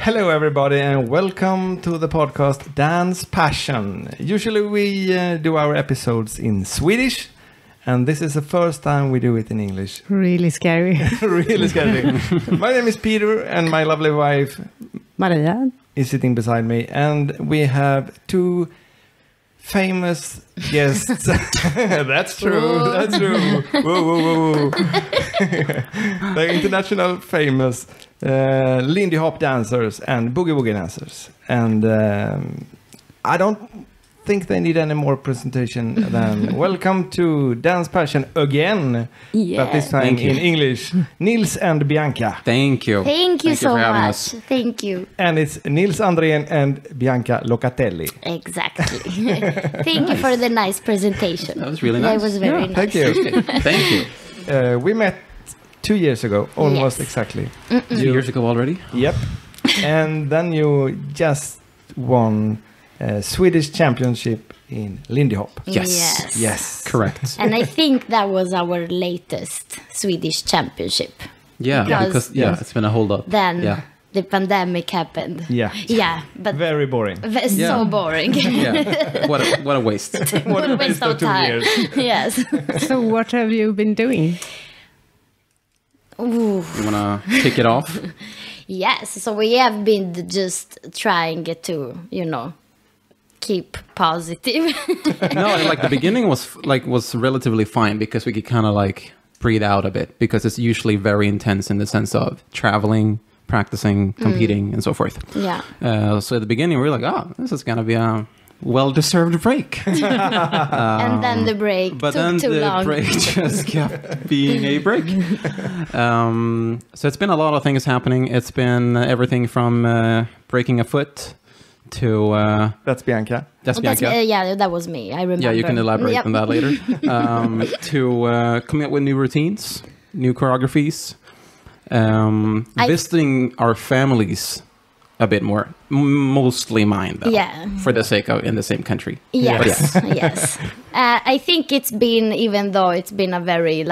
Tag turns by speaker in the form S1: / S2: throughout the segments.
S1: Hello, everybody, and welcome to the podcast Danspassion. Usually we do our episodes in Swedish, and this is the first time we do it in English.
S2: Really scary.
S1: Really scary. My name is Peter, and my lovely wife,
S2: Maria,
S1: is sitting beside me, and we have two famous guests. That's true.
S3: Whoa.
S1: That's true. Whoa, whoa, whoa, whoa. The international famous Lindy Hop dancers and boogie woogie dancers. And I don't think they need any more presentation than welcome to Danspassion again, but this time in English. Nils and Bianca.
S4: Thank you.
S3: Thank you so
S4: for having
S3: much.
S4: us.
S3: Thank you.
S1: And it's Nils Andrén and Bianca Locatelli.
S3: Exactly. Thank you for the nice presentation.
S4: That was really nice.
S3: That was very nice.
S1: Thank you.
S4: Thank you.
S1: We met 2 years ago, almost
S3: Yes.
S1: exactly.
S4: 2 years ago already?
S1: Yep. And then you just won Swedish championship in Lindy Hop.
S4: Yes.
S1: Yes.
S4: Correct.
S3: And I think that was our latest Swedish championship.
S4: Yeah, because it's been a hold up.
S3: Then the pandemic happened.
S1: Yeah.
S3: Yeah, but
S1: Very boring.
S3: so boring.
S4: Yeah. What a waste.
S1: What a waste of 2 years.
S3: Yes.
S2: so what have you been doing?
S3: Ooh.
S4: You want to kick it off?
S3: Yes, so we have been just trying to, keep positive.
S4: No, like the beginning was relatively fine because we could kind of like breathe out a bit because it's usually very intense in the sense of traveling, practicing, competing, and so forth.
S3: Yeah.
S4: So at the beginning we were like, this is gonna be a well-deserved break.
S3: And then the break
S4: but
S3: took
S4: then
S3: too
S4: the
S3: long.
S4: break just kept being a break. So it's been a lot of things happening. It's been everything from breaking a foot to
S1: That's Bianca.
S4: that's Bianca.
S3: That was me. I remember.
S4: Yeah, you can elaborate
S3: Yep.
S4: on that later. To coming up with new routines, new choreographies, visiting our families a bit more, mostly mine though.
S3: Yeah.
S4: For the sake of in the same country.
S3: Yes,
S4: But yes.
S3: yes. I think it's been, even though it's been a very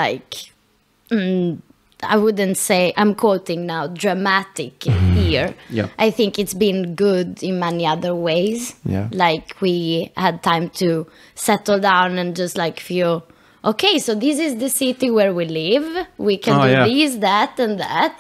S3: I wouldn't say, I'm quoting now, dramatic year.
S4: Yeah.
S3: I think it's been good in many other ways.
S1: Yeah.
S3: Like we had time to settle down and just feel, okay, so this is the city where we live. We can do this, that, and that.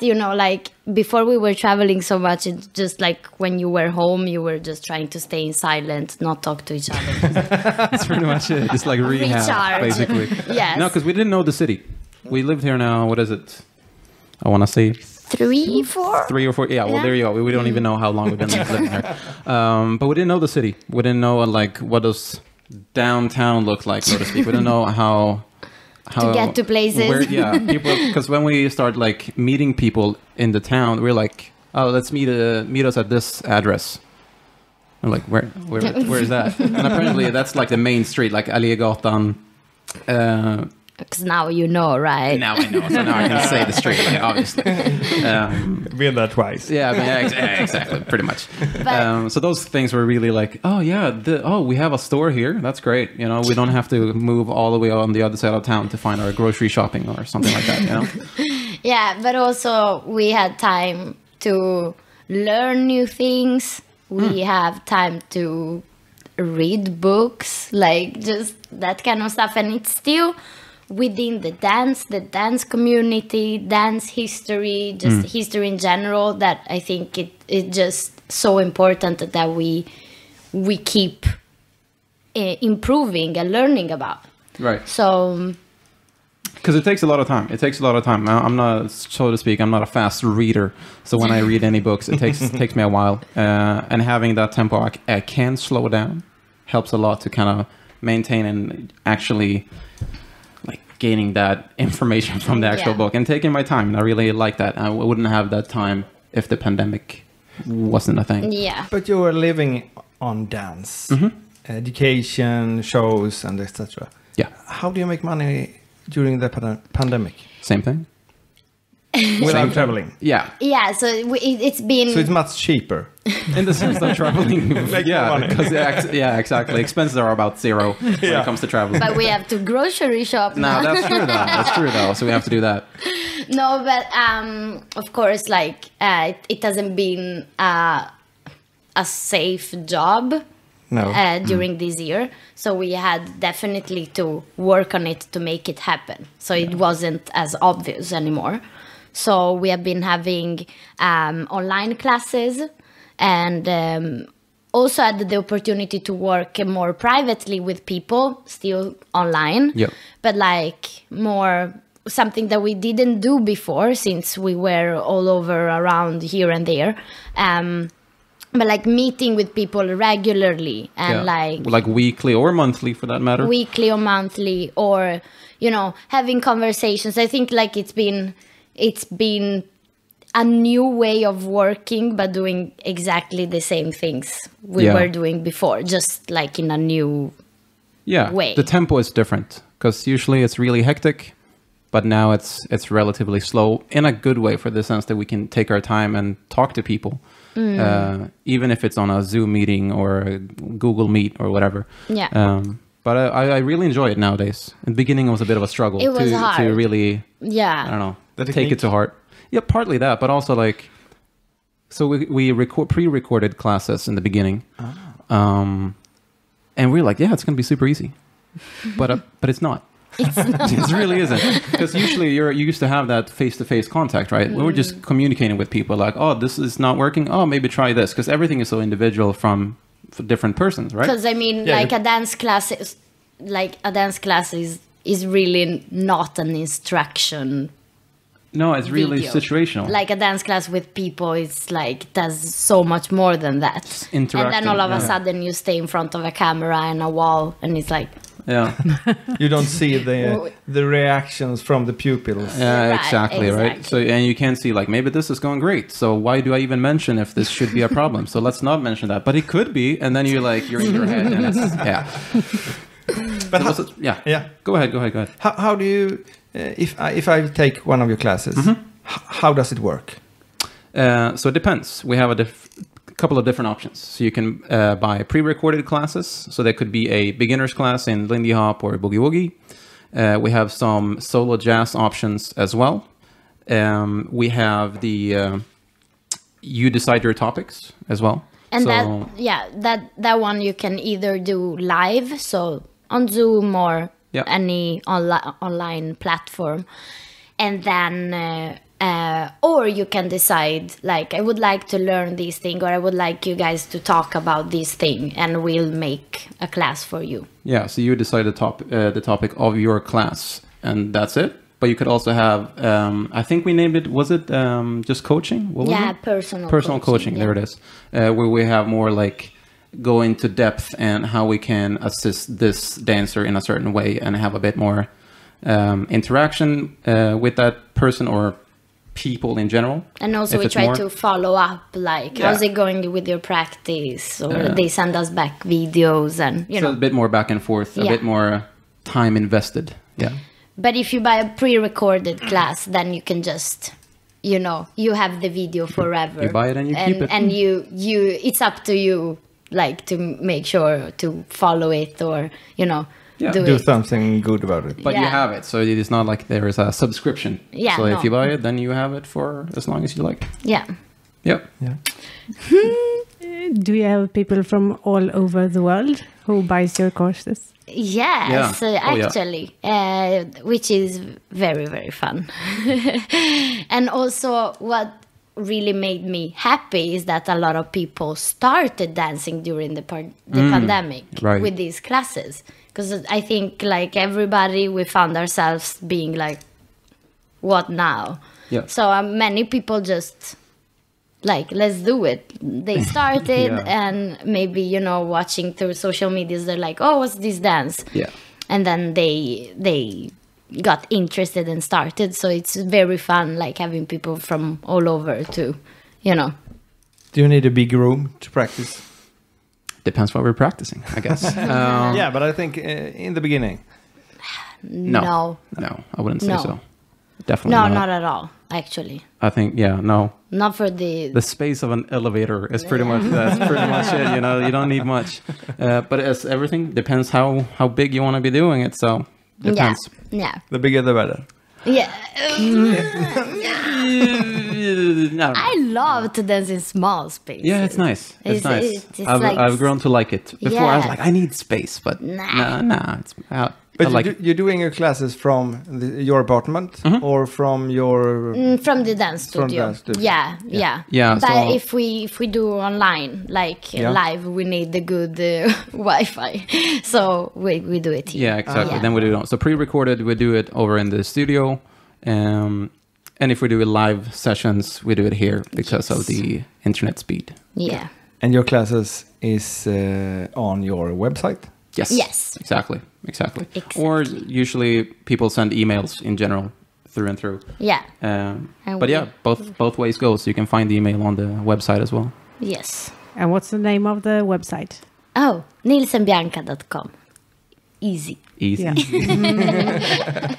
S3: Before we were traveling so much, it's just when you were home, you were just trying to stay in silence, not talk to each other.
S4: That's pretty much it. Just like rehab,
S3: Recharge.
S4: basically.
S3: Yes.
S4: No, because we didn't know the city. We lived here now, what is it? I want to say
S3: 3, 4?
S4: 3 or 4. Yeah, well, there you go. We don't even know how long we've been living here. But we didn't know the city. We didn't know, what does downtown look like, so to speak. We didn't know how
S3: To get to places.
S4: People, because when we start, meeting people in the town, we're like, oh, let's meet us at this address. I'm like, where is that? And apparently that's, the main street, Allegatan.
S3: Because now you know, right?
S4: Now I know, so now I can say the street, obviously.
S1: Been there twice.
S4: Yeah, exactly, pretty much. So those things were really we have a store here. That's great. We don't have to move all the way on the other side of town to find our grocery shopping or something like that.
S3: Yeah, but also we had time to learn new things. We have time to read books, just that kind of stuff. And it's still within the dance community, dance history, just history in general, that I think it's just so important that we keep improving and learning about.
S4: Right.
S3: So,
S4: because it takes a lot of time. I'm not, so to speak, I'm not a fast reader. So when I read any books, it takes me a while. And having that tempo, I can slow down, helps a lot to kind of maintain and actually gaining that information from the actual book and taking my time. And I really like that. I wouldn't have that time if the pandemic wasn't a thing.
S3: yeah.
S1: But you were living on dance, education, shows, and etc.
S4: Yeah.
S1: How do you make money during the pandemic?
S4: Same thing.
S1: Without traveling?
S4: Yeah.
S3: Yeah, so it's been...
S1: So it's much cheaper.
S4: In the sense that traveling,
S1: Make
S4: yeah,
S1: more money.
S4: because exactly. Expenses are about zero when it comes to traveling.
S3: But we have to grocery shop
S4: No,
S3: now.
S4: that's true though. That's true though. So we have to do that.
S3: No, but of course, like it hasn't been a safe job
S1: No.
S3: during this year. So we had definitely to work on it to make it happen. So it wasn't as obvious anymore. So we have been having online classes and also had the opportunity to work more privately with people, still online.
S4: Yep.
S3: But like more something that we didn't do before since we were all over around here and there. But like meeting with people regularly and
S4: like weekly or monthly for that matter.
S3: weekly or monthly, or having conversations. I think like it's been a new way of working, but doing exactly the same things we were doing before, just like in a new way.
S4: The tempo is different because usually it's really hectic, but now it's relatively slow in a good way, for the sense that we can take our time and talk to people. Even if it's on a Zoom meeting or a Google Meet or whatever.
S3: Yeah.
S4: But I really enjoy it nowadays. In the beginning, it was a bit of a struggle
S3: It was
S4: to
S3: hard.
S4: really,
S3: Yeah.
S4: I don't know,
S1: The
S4: take
S1: technique.
S4: it to heart. Yeah, partly that, but also like, so we pre-recorded classes in the beginning. And we're like, yeah, it's going to be super easy. But it's not. It really isn't, because usually you used to have that face-to-face contact, right? We were just communicating with people like, oh, this is not working, oh, maybe try this, because everything is so individual for different persons, right?
S3: Because I mean,
S1: Yeah,
S3: like a dance class is really not an instruction.
S4: No, it's really
S3: video.
S4: situational.
S3: Like a dance class with people is like does so much more than that. And then
S4: interacting,
S3: all of a
S4: yeah.
S3: sudden you stay in front of a camera and a wall, and it's like,
S4: Yeah,
S1: You don't see the reactions from the pupils.
S4: yeah,
S3: Right,
S4: exactly, right?
S3: exactly.
S4: So, and you can see like, maybe this is going great, so why do I even mention if this should be a problem? So let's not mention that, but it could be, and then you're in your head, and it's, yeah.
S1: But how,
S4: Yeah. Go ahead.
S1: how do you, if I take one of your classes, how does it work?
S4: So it depends. We have a couple of different options. So you can buy pre-recorded classes. So there could be a beginner's class in Lindy Hop or Boogie Woogie. We have some solo jazz options as well. We have the you decide your topics as well.
S3: and
S4: so,
S3: that one you can either do live, so on Zoom or
S4: Yeah.
S3: any online platform, and then or you can decide like, I would like to learn this thing, or I would like you guys to talk about this thing, and we'll make a class for you.
S4: yeah, so you decide the topic of your class, and that's it. But you could also have, I think we named it, was it just coaching? What was
S3: Yeah,
S4: it?
S3: personal
S4: coaching.
S3: yeah.
S4: There it is. Where we have more like go into depth and how we can assist this dancer in a certain way and have a bit more interaction with that person or people in general.
S3: And also
S4: if
S3: we
S4: it's
S3: try
S4: more.
S3: to follow up, like,
S4: Yeah.
S3: how's it going with your practice? Or they send us back videos, and, you
S4: So
S3: know.
S4: a bit more back and forth, a
S3: Yeah.
S4: bit more time invested. Yeah.
S3: But if you buy a pre-recorded class, then you can just, you have the video forever.
S4: You buy it and you keep it.
S3: And it's up to you, like, to make sure to follow it, or,
S4: Yeah.
S3: do
S1: Do
S3: it.
S1: something good about it.
S4: But you
S3: Yeah.
S4: have it, so it is not like there is a subscription.
S3: Yeah,
S4: So
S3: no.
S4: if you buy it, then you have it for as long as you like.
S3: Yeah.
S4: Yep.
S1: Yeah.
S2: Do you have people from all over the world who buys your courses?
S3: Yes,
S4: Yeah. Oh, yeah.
S3: actually, which is very, very fun. And also, what really made me happy is that a lot of people started dancing during the pandemic
S4: right.
S3: with these classes. Because I think, like, everybody, we found ourselves being like, what now?
S4: Yeah.
S3: So many people just, like, let's do it. They started,
S4: Yeah.
S3: and maybe, watching through social medias, they're like, oh, what's this dance?
S4: Yeah.
S3: And then they got interested and started. So it's very fun, like, having people from all over to,
S1: Do you need a big room to practice?
S4: Depends what we're practicing, I guess.
S1: Yeah, but I think in the beginning.
S3: No.
S4: No, I wouldn't say
S3: No.
S4: so. Definitely
S3: No,
S4: not.
S3: not at all. Actually,
S4: I think, no.
S3: not for the.
S4: Space of an elevator is pretty much that's pretty much it. You know, you don't need much. But as everything depends how big you want to be doing it. So depends.
S3: Yeah.
S1: The bigger the better.
S3: Yeah.
S4: No.
S3: I love to dance in small spaces.
S4: Yeah, it's nice. It's nice.
S3: It's like-
S4: I've grown to like it. Before I was
S3: Yeah.
S4: like, I need space, but nah. It's
S1: But
S4: I like
S1: you're doing your classes from your apartment or from your...
S3: from the dance
S1: From
S3: studio.
S1: dance studio.
S3: Yeah.
S4: Yeah,
S3: But
S4: so-
S3: if we do online, like
S1: Yeah.
S3: live, we need the good Wi-Fi. So we do it here.
S4: Yeah, exactly.
S3: Yeah.
S4: Then we do it. So pre-recorded, we do it over in the studio. And if we do live sessions, we do it here because of the internet speed.
S3: Yeah.
S1: And your classes is on your website?
S3: Yes.
S4: Exactly.
S3: Exactly.
S4: Or usually people send emails in general through and through.
S3: Yeah.
S4: But yeah, both ways go. So you can find the email on the website as well.
S3: Yes.
S2: And what's the name of the website?
S3: Oh, nilsandbianca.com. Easy.
S4: Easy.
S2: Yeah.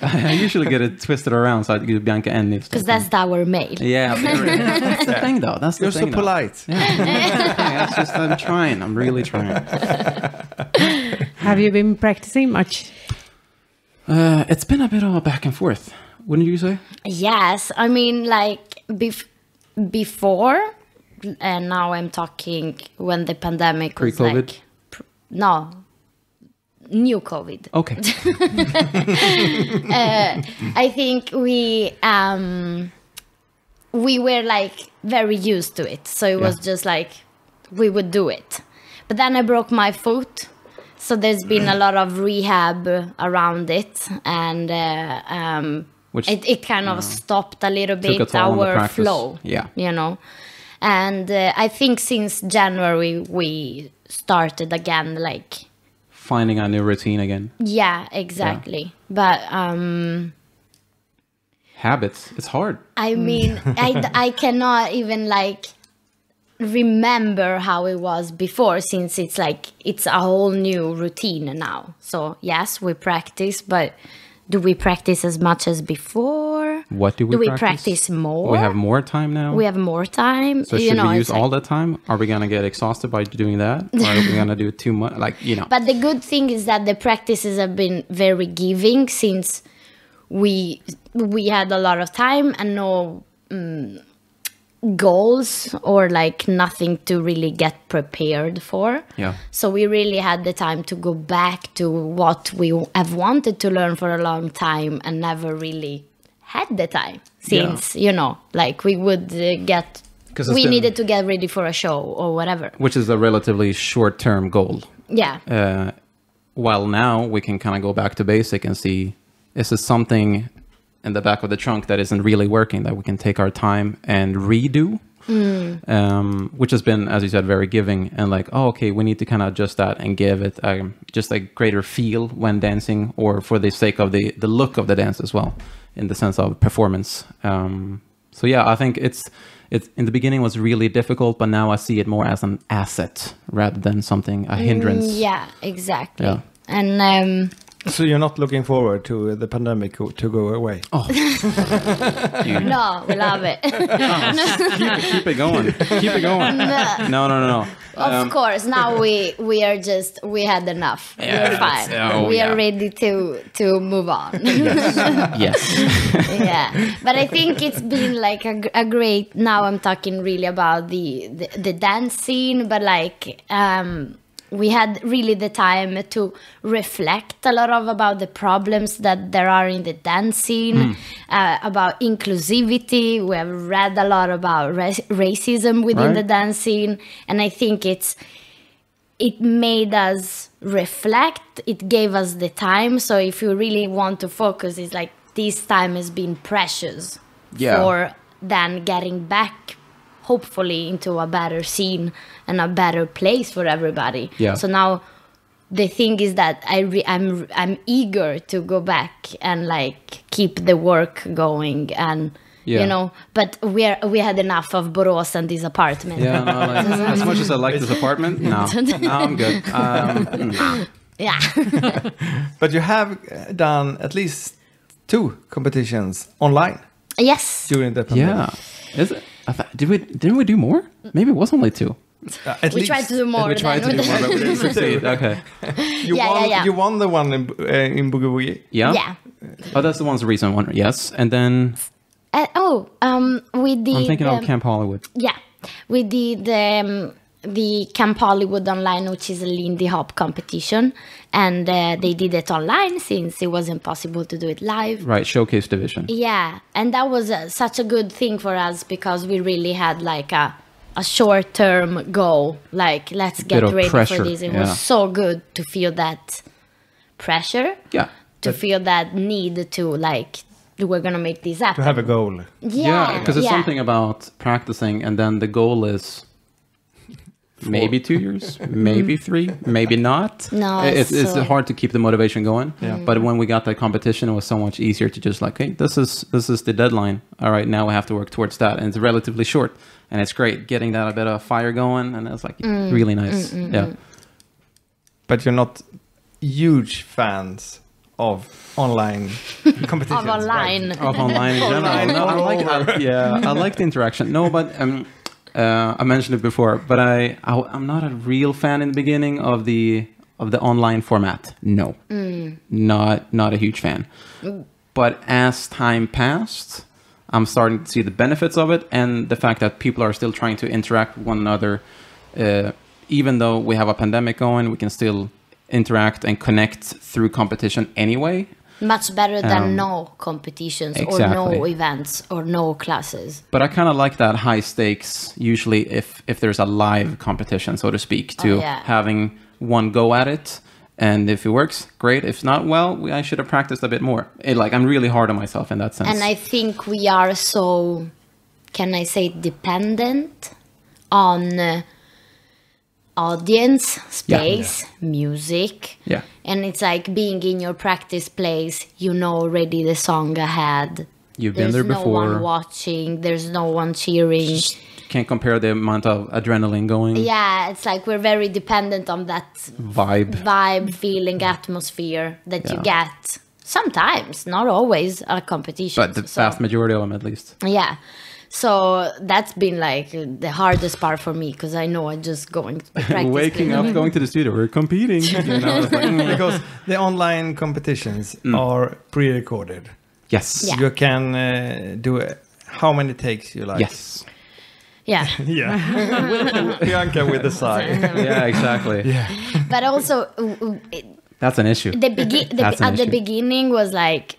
S4: I usually get it twisted around, so I do Bianca and Nils.
S3: Because that's our mail.
S4: Yeah, that's the thing though. That's the
S1: You're so
S4: thing. though.
S1: polite.
S4: That's just I'm trying. I'm really trying.
S2: Have you been practicing much?
S4: It's been a bit of a back and forth, wouldn't you say?
S3: Yes. I mean, like before, and now I'm talking when the pandemic was
S4: Pre-COVID?
S3: like... No. New COVID.
S4: Okay.
S3: I think we were like very used to it, so it was just like we would do it. But then I broke my foot, so there's been a lot of rehab around it, and
S4: Which
S3: it kind of stopped a little
S4: took a
S3: bit
S4: toll on the
S3: our
S4: practice.
S3: flow.
S4: Yeah.
S3: You know, and I think since January we started again, like.
S4: Finding a new routine again.
S3: Yeah, exactly. But
S4: Habits. It's hard.
S3: I mean, I cannot even like remember how it was before, since it's like it's a whole new routine now. So yes, we practice, but do we practice as much as before?
S4: What do we
S3: Do we
S4: practice?
S3: practice more?
S4: We have more time now.
S3: We have more time.
S4: So should we use
S3: it's like-
S4: all the time? Are we gonna get exhausted by doing that? Or are we gonna do too much? Like, you know.
S3: But the good thing is that the practices have been very giving, since we had a lot of time and no goals or like nothing to really get prepared for.
S4: Yeah.
S3: So we really had the time to go back to what we have wanted to learn for a long time and never really had the time, since like we would get
S1: 'Cause it's
S3: we
S1: been-
S3: needed to get ready for a show or whatever.
S4: Which is a relatively short-term goal.
S3: Yeah.
S4: While now we can kind of go back to basic and see, is this something in the back of the trunk that isn't really working, that we can take our time and redo? Which has been, as you said, very giving, and like, oh, okay, we need to kind of adjust that and give it just a greater feel when dancing, or for the sake of the look of the dance as well, in the sense of performance. So yeah, I think it's in the beginning was really difficult, but now I see it more as an asset rather than something, a hindrance.
S3: Yeah, exactly.
S4: Yeah.
S3: And
S1: So you're not looking forward to the pandemic to go away?
S4: Oh,
S3: no, we love it.
S4: keep it going. Keep it going. No.
S3: Of course, now we are just, we had enough. We're fine. We are ready to move on.
S4: Yes.
S3: Yeah, but I think it's been like a great, now I'm talking really about the dance scene, but like we had really the time to reflect a lot about the problems that there are in the dance scene, about inclusivity. We have read a lot about racism within the dance scene, and I think it made us reflect. It gave us the time. So if you really want to focus, it's like this time has been precious for then getting back, hopefully, into a better scene and a better place for everybody.
S4: Yeah.
S3: So now the thing is that I'm eager to go back and like keep the work going, and but we had enough of Borås and this apartment.
S4: Yeah, no, like, as much as I like this apartment, no, I'm good.
S3: Yeah.
S1: But you have done at least 2 competitions online
S3: Yes.
S1: during the pandemic.
S4: Yeah. Is it? Didn't we do more? Maybe it was only 2.
S1: At
S3: We
S1: least
S3: tried to do more.
S4: We tried to
S3: than
S4: do more, but we didn't succeed. Okay.
S1: you won the one in Boogie Woogie.
S4: Yeah.
S3: Yeah.
S4: Oh, that's the one's the reason one. Yes, and then
S3: We did.
S4: I'm thinking of Camp Hollywood.
S3: Yeah, we did the Camp Hollywood online, which is a Lindy Hop competition, and they did it online since it wasn't possible to do it live.
S4: Right, showcase division.
S3: Yeah, and that was such a good thing for us because we really had like a short-term goal. Like, let's get
S4: of
S3: ready
S4: pressure,
S3: for this. It
S4: yeah.
S3: was so good to feel that pressure.
S4: Yeah.
S3: To feel that need to like, we're gonna make this happen.
S1: To have a goal.
S4: Yeah, because it's something about practicing, and then the goal is maybe 2 years, maybe 3, maybe not.
S3: No,
S4: it's
S3: so-
S4: hard to keep the motivation going. Yeah. But when we got that competition, it was so much easier to just like, hey, this is the deadline. All right, now we have to work towards that, and it's relatively short, and it's great getting that a bit of fire going, and it's like really nice. Yeah.
S1: But you're not huge fans of online competitions.
S3: Of online.
S1: right?
S4: Of online in general. No, I like the interaction. No, but I mentioned it before, but I'm not a real fan in the beginning of the online format. No, not a huge fan. But as time passed, I'm starting to see the benefits of it, and the fact that people are still trying to interact with one another. Even though we have a pandemic going, we can still interact and connect through competition anyway.
S3: Much better than no competitions or no
S4: exactly.
S3: events or no classes.
S4: But I kind of like that high stakes, usually if there's a live competition, so to speak, to having one go at it. And if it works, great. If not, well, I should have practiced a bit more. I'm really hard on myself in that sense.
S3: And I think we are so, can I say, dependent on audience, space, music.
S4: Yeah.
S3: And it's like being in your practice place, you know already the song ahead.
S4: You've been there
S3: There's
S4: before.
S3: no one watching, there's no one cheering.
S4: Just can't compare the amount of adrenaline going.
S3: Yeah, it's like we're very dependent on that
S4: Vibe,
S3: feeling, atmosphere that you get sometimes, not always, at competitions.
S4: but the vast majority of them, at least.
S3: Yeah. So that's been like the hardest part for me because I know I'm just going to practice.
S4: Waking up, going to the studio, we're competing. It's like,
S1: Because the online competitions are pre-recorded.
S4: yes.
S3: Yeah.
S1: You can do how many takes you like.
S4: Yes.
S3: Yeah.
S1: Yeah. Bianca with the sigh.
S4: Yeah, exactly.
S1: Yeah.
S3: But also,
S4: That's an issue. That's an
S3: at the
S4: issue.
S3: beginning was like,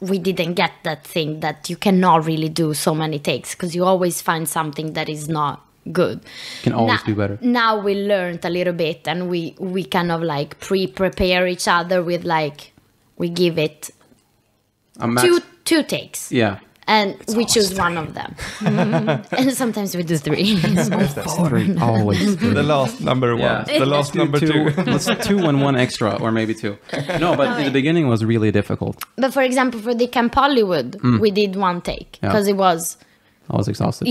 S3: we didn't get that thing that you cannot really do so many takes because you always find something that is not good.
S4: Can always do better.
S3: Now we learned a little bit and we kind of like pre-prepare each other with like, we give it
S4: A max-
S3: two takes.
S4: Yeah.
S3: And we choose one of them. And sometimes we do 3.
S4: Three. Always three.
S1: The last number one. The last number 2.
S4: Let's 2 and 1 extra, or maybe 2. No, but in the beginning was really difficult.
S3: But for example, for the Camp Hollywood, we did 1 take because it was
S4: I was exhausted.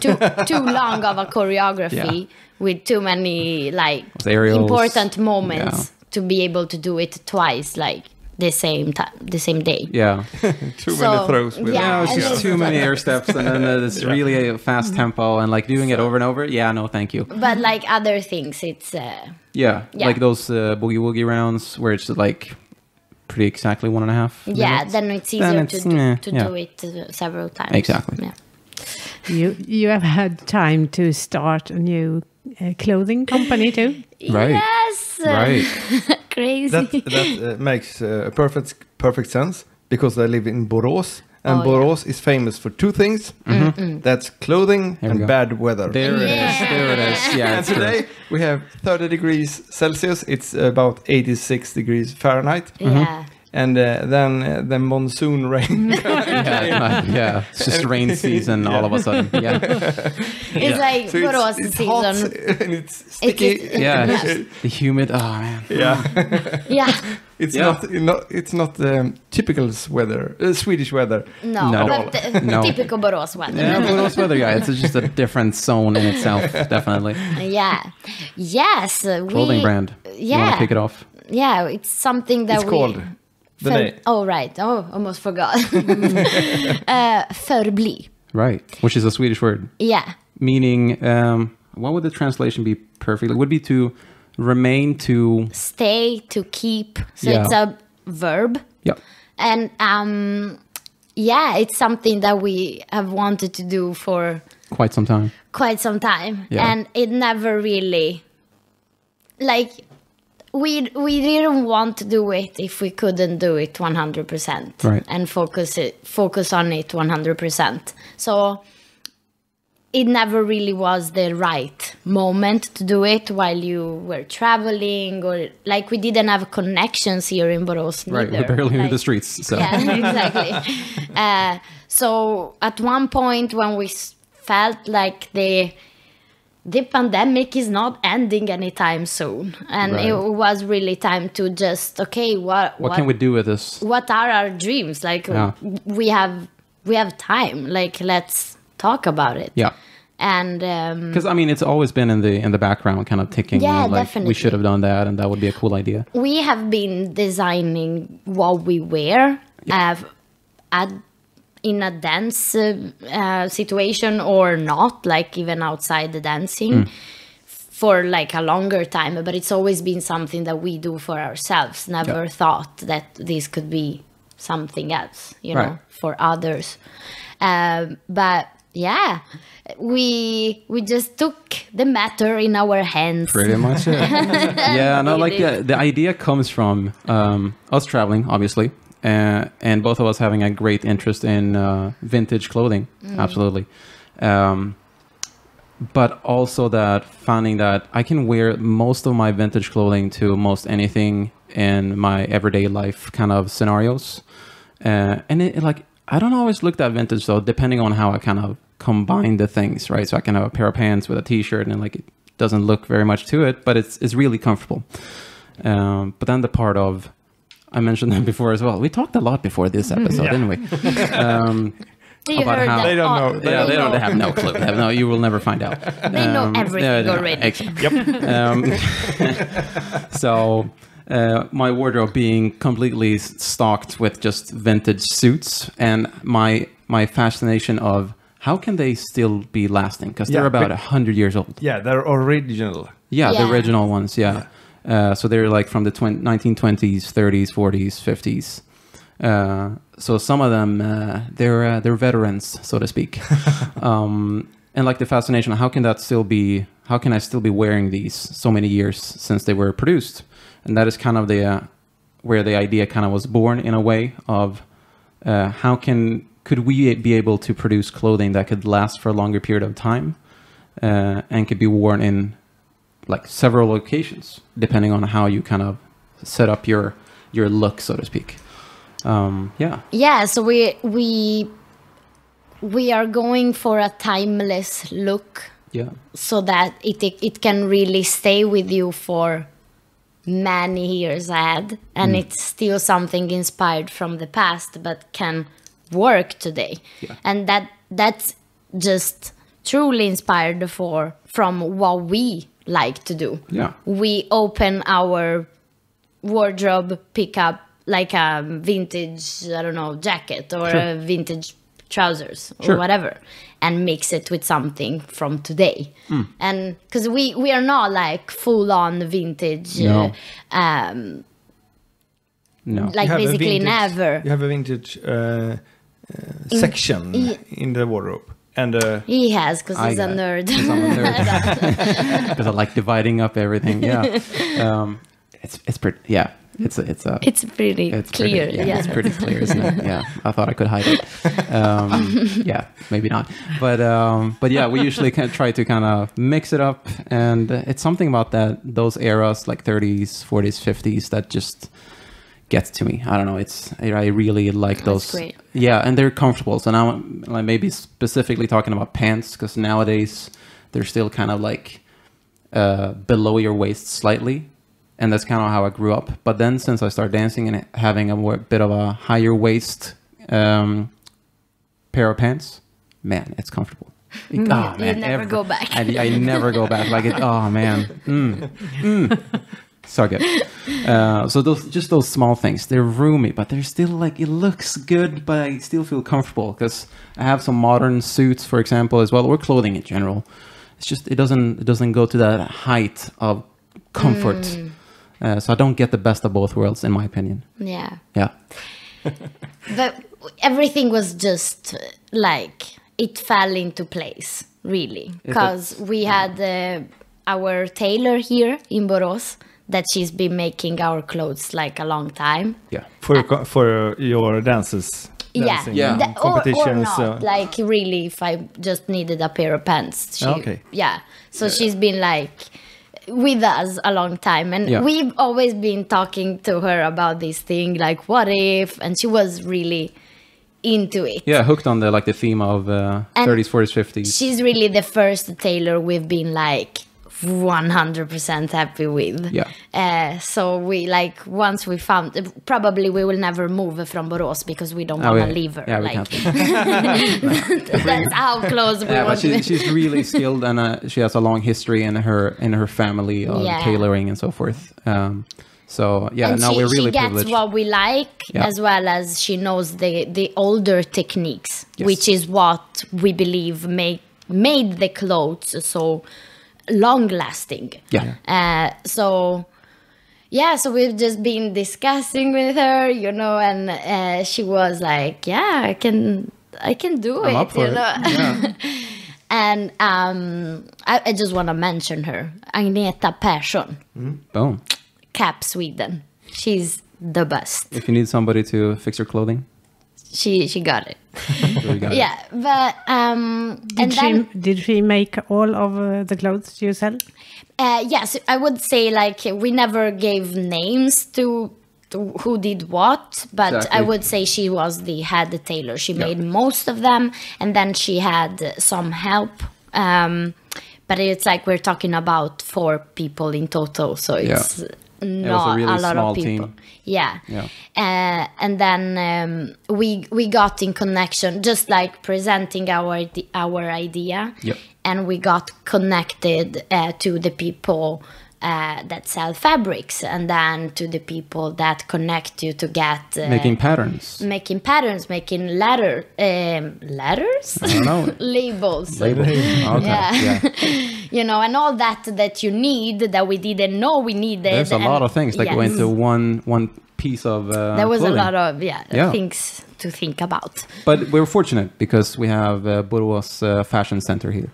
S3: too long of a choreography with too many like
S4: Aerials.
S3: important moments to be able to do it twice, like the same time, the same day.
S4: Yeah.
S1: Too many throws. With
S3: yeah,
S4: It's just too many air steps, and then it's really a fast tempo, and like doing it over and over. Yeah, no, thank you.
S3: But like other things, it's
S4: Yeah, like those boogie woogie rounds where it's like pretty exactly 1.5 minutes.
S3: then it's
S4: Then
S3: easier
S4: it's,
S3: to do it several times.
S4: Exactly.
S3: Yeah.
S2: You have had time to start a new clothing company too.
S4: Right.
S3: Yes.
S4: Right.
S3: Crazy.
S1: That makes perfect sense because I live in Borås, and Borås is famous for 2 things. That's clothing
S4: we
S1: and
S4: go.
S1: bad weather.
S4: There it is. There it is. Yeah.
S1: And
S4: it's true.
S1: today we have 30 degrees Celsius. It's about 86 degrees Fahrenheit.
S3: Yeah.
S1: And then the monsoon rain.
S4: Yeah. It's just rain season all of a sudden. Yeah.
S3: It's like
S1: So
S3: Borås
S1: it's
S3: season.
S1: hot and it's sticky.
S4: Yeah. it's just the humid. Oh man.
S1: Yeah.
S3: Yeah.
S1: It's not typical weather, Swedish weather.
S3: No,
S4: No.
S3: but
S4: No.
S3: typical Borås weather.
S4: Yeah, Borås weather, yeah. It's just a different zone in itself, definitely.
S3: Yeah. Yes.
S4: Clothing brand. You want
S3: Yeah.
S4: to kick it off?
S3: Yeah, it's something that
S1: It's called The name.
S3: Oh, right. Oh, almost forgot. Förbli.
S4: Right, which is a Swedish word.
S3: Yeah.
S4: Meaning, what would the translation be perfectly? It would be to remain, to...
S3: Stay, to keep. So
S4: Yeah.
S3: it's a verb.
S4: Yeah.
S3: And yeah, it's something that we have wanted to do for
S4: Quite some time.
S3: quite some time.
S4: Yeah.
S3: And it never really, like, we didn't want to do it if we couldn't do it 100%.
S4: Right.
S3: And focus on it 100%. So it never really was the right moment to do it while you were traveling, or like we didn't have connections here in Borås
S4: Right,
S3: neither.
S4: we barely knew
S3: Like,
S4: the streets. So.
S3: yeah, exactly. So at one point when we felt like the pandemic is not ending anytime soon, and
S4: Right.
S3: it was really time to just, okay, what
S4: What can we do with this?
S3: what are our dreams? Like
S4: Yeah.
S3: we have time. Like, let's talk about it.
S4: Yeah.
S3: And
S4: Because I mean, it's always been in the background, kind of ticking.
S3: Yeah,
S4: like,
S3: definitely.
S4: We should have done that, and that would be a cool idea.
S3: we have been designing what we wear in a dance situation or not, like even outside the dancing for like a longer time. But it's always been something that we do for ourselves. Never thought that this could be something else, you know,
S4: Right.
S3: for others. But yeah, we just took the matter in our hands.
S4: Pretty much it. Yeah, no, like the idea comes from us traveling, obviously, and both of us having a great interest in vintage clothing, absolutely. But also that finding that I can wear most of my vintage clothing to most anything in my everyday life kind of scenarios. And it, like, I don't always look that vintage though, depending on how I kind of combine the things, right? So I can have a pair of pants with a t-shirt and like it doesn't look very much to it, but it's really comfortable. But then the part of, I mentioned that before as well. We talked a lot before this episode, didn't we?
S3: You
S4: About
S3: heard
S4: how-
S3: that?
S1: They don't know.
S4: Yeah, they don't have no clue. They have no, you will never find out.
S3: They know everything already.
S4: Exactly. So my wardrobe being completely stocked with just vintage suits, and my fascination of how can they still be lasting, because they're
S1: Yeah,
S4: about
S1: but-
S4: 100 years old.
S1: Yeah, they're original.
S4: Yeah, the
S3: Yeah.
S4: original ones. Yeah. So they're like from the 1920s, 30s, 40s, 50s. So some of them, they're veterans, so to speak. And like the fascination, how can I still be wearing these so many years since they were produced? And that is kind of where the idea kind of was born, in a way of could we be able to produce clothing that could last for a longer period of time, and could be worn in like several locations, depending on how you kind of set up your look, so to speak.
S3: Yeah, so we are going for a timeless look,
S4: Yeah.
S3: so that it can really stay with you for many years ahead, and it's still something inspired from the past but can work today.
S4: Yeah.
S3: And that's just truly inspired from what we like to do.
S4: Yeah.
S3: We open our wardrobe, pick up like a vintage, I don't know, jacket or a vintage trousers or
S4: Sure.
S3: whatever, and mix it with something from today. And because we are not like full on vintage,
S4: No.
S3: like
S1: You have a
S3: basically
S1: vintage-
S3: never.
S1: You have a vintage section in the wardrobe. And
S3: He has, because
S4: I
S3: he's a
S4: got it.
S3: nerd.
S4: 'Cause I'm a nerd. Because I like dividing up everything. Yeah. It's pretty. Yeah. It's
S3: It's pretty
S4: It's
S3: clear.
S4: Pretty, yeah,
S3: yeah.
S4: it's pretty clear, isn't it? Yeah, I thought I could hide it. Yeah, maybe not. But yeah, we usually try to kind of mix it up, and it's something about those eras, like 30s, 40s, 50s, that just gets to me. I don't know. I really like those.
S3: great.
S4: Yeah, and they're comfortable. So now I'm maybe specifically talking about pants, because nowadays they're still kind of like below your waist slightly. And that's kind of how I grew up. But then since I started dancing and having a bit of a higher waist pair of pants, man, it's comfortable.
S3: You never go back.
S4: I never go back. Like it. Oh man. So good. So those small things, they're roomy, but they're still like, it looks good, but I still feel comfortable because I have some modern suits, for example, as well, or clothing in general. It's just it doesn't go to that height of comfort. So I don't get the best of both worlds, in my opinion.
S3: Yeah.
S4: Yeah.
S3: But everything was just like it fell into place, really, because we had our tailor here in Borås that she's been making our clothes like a long time.
S4: Yeah.
S1: For your dances. Dancing,
S4: Yeah.
S3: Or
S1: competitions.
S3: not, like really, if I just needed a pair of pants. Yeah. So she's been like with us a long time, and we've always been talking to her about this thing, like what if, and she was really into it.
S4: Yeah, hooked on the theme of 30s, 40s, 50s.
S3: She's really the first tailor we've been like 100% happy with.
S4: Yeah.
S3: So we once we found, probably we will never move from Borås because we don't want to leave her.
S4: Yeah, we
S3: like,
S4: can't.
S3: that's how close we
S4: Yeah,
S3: want
S4: but
S3: to be.
S4: she's really skilled, and she has a long history in her family of tailoring and so forth. So yeah,
S3: and
S4: now we're really
S3: she gets
S4: privileged.
S3: what we like, as well as she knows the older techniques, which is what we believe made the clothes so long lasting. So we've just been discussing with her, and she was like, yeah, I can do
S4: I'm
S3: it,
S4: up for it. Yeah.
S3: And I just want to mention her, Agneta Persson,
S4: Boom.
S3: Cap Sweden. She's the best.
S4: If you need somebody to fix your clothing,
S3: She got it.
S4: we got it.
S3: Yeah, but
S2: Did she make all of the clothes you sell?
S3: yes, I would say we never gave names to who did what, but
S4: Exactly.
S3: I would say she was the head tailor. She made most of them, and then she had some help. But it's we're talking about 4 people in total, so it's not
S4: really
S3: a lot
S4: small
S3: of people.
S4: team.
S3: Yeah.
S4: Yeah.
S3: And then we got in connection, just presenting our idea,
S4: Yep.
S3: and we got connected to the people that sell fabrics, and then to the people that connect you to get
S4: Making patterns.
S3: making letters.
S4: I don't know.
S3: Labels.
S4: Okay.
S3: Yeah. And all that you need that we didn't know we needed.
S4: There's a lot of things that go into one piece of
S3: there was
S4: clothing.
S3: a lot of things to think about.
S4: But we're fortunate because we have Borås Fashion Center here,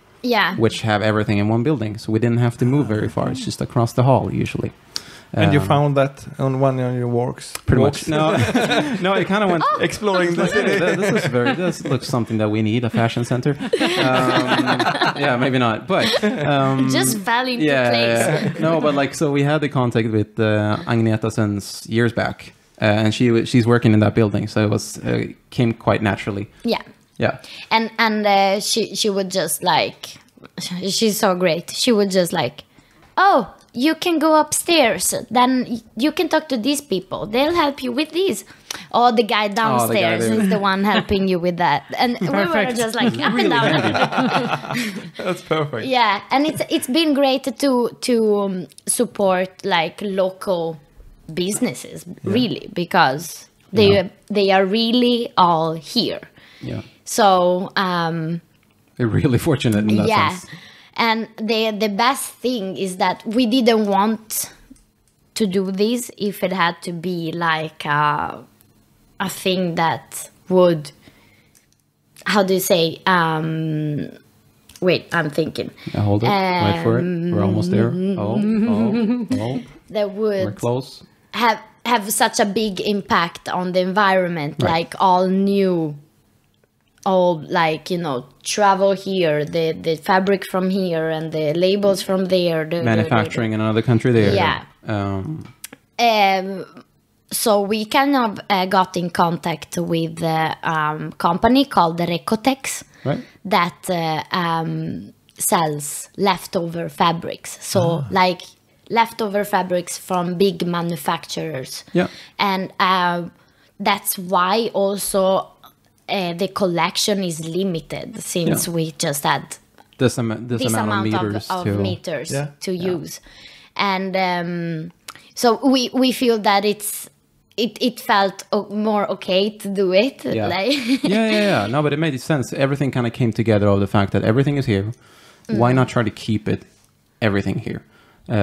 S4: which have everything in one building, so we didn't have to move very far. It's just across the hall usually.
S1: And you found that on one of your walks?
S4: Pretty much. No, I kind of went
S1: exploring the city.
S4: This looks something that we need, a fashion center. Yeah, maybe not, but
S3: Just fell into place.
S4: Yeah. No, but so we had the contact with Agneta since years back, and she's working in that building, so it was came quite naturally.
S3: Yeah. And she would just she's so great. She would just oh, you can go upstairs, then you can talk to these people, they'll help you with these. Oh, the guy downstairs is the one helping you with that. And we were just up and down.
S1: That's perfect.
S3: Yeah, and it's been great to support local businesses, really, because they are really all here.
S4: Yeah.
S3: So
S4: we're really fortunate in that sense.
S3: And the best thing is that we didn't want to do this if it had to be a thing that would, how do you say, wait, I'm thinking.
S4: Hold it, wait for it, we're almost there. Oh.
S3: That would
S4: We're close.
S3: have such a big impact on the environment, all new, all travel here, the fabric from here and the labels from there,
S4: Manufacturing in another country there.
S3: Yeah. So we kind of got in contact with a company called Recotex,
S4: Right.
S3: that sells leftover fabrics. So leftover fabrics from big manufacturers.
S4: Yeah.
S3: And that's why also the collection is limited, since we just had
S4: this amount of meters
S3: to use. And So we feel that it felt more okay to do it.
S4: Yeah.
S3: Like
S4: yeah. No, but it made sense. Everything kind of came together of the fact that everything is here. Why not try to keep everything here?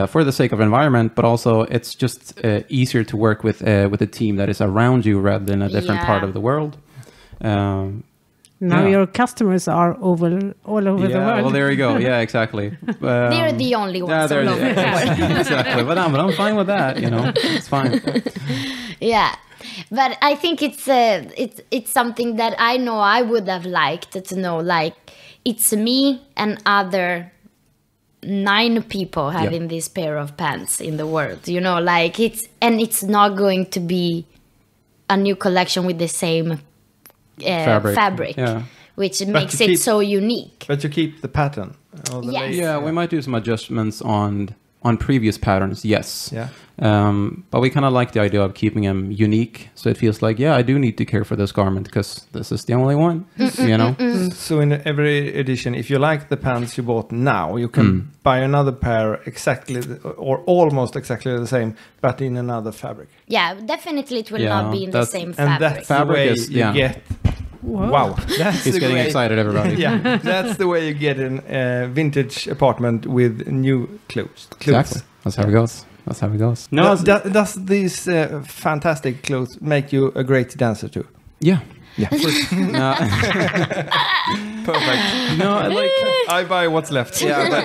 S4: For the sake of environment, but also it's just easier to work with a team that is around you rather than a different part of the world.
S2: Now your customers are all over the world.
S4: Well, there you go. Yeah, exactly.
S3: they're the only ones all over the world.
S4: Exactly. But I'm fine with that. It's fine.
S3: Yeah, but I think it's something that I know I would have liked to know. Like, it's me and other 9 people having this pair of pants in the world. Like it's not going to be a new collection with the same fabric, which makes it so unique.
S1: But you keep the pattern.
S3: Yes.
S4: Yeah, we might do some adjustments on previous patterns, yes.
S1: Yeah.
S4: But we kind of like the idea of keeping them unique, so it feels like, I do need to care for this garment because this is the only one,
S1: So in every edition, if you like the pants you bought now, you can buy another pair exactly or almost exactly the same, but in another fabric.
S3: Yeah, definitely it will not be in the same
S1: And
S3: fabric.
S1: that's the
S4: Fabric
S1: way
S4: is-
S1: you get.
S2: Whoa.
S1: Wow, that's
S4: He's
S1: the
S4: getting
S1: way,
S4: excited, everybody.
S1: Yeah, that's the way you get a vintage apartment with new clothes.
S4: Exactly. That's how it goes. That's how it goes. No,
S1: Does these fantastic clothes make you a great dancer too?
S4: yeah.
S1: Yeah,
S4: No,
S1: perfect.
S4: no, like,
S1: I buy what's left.
S4: yeah, but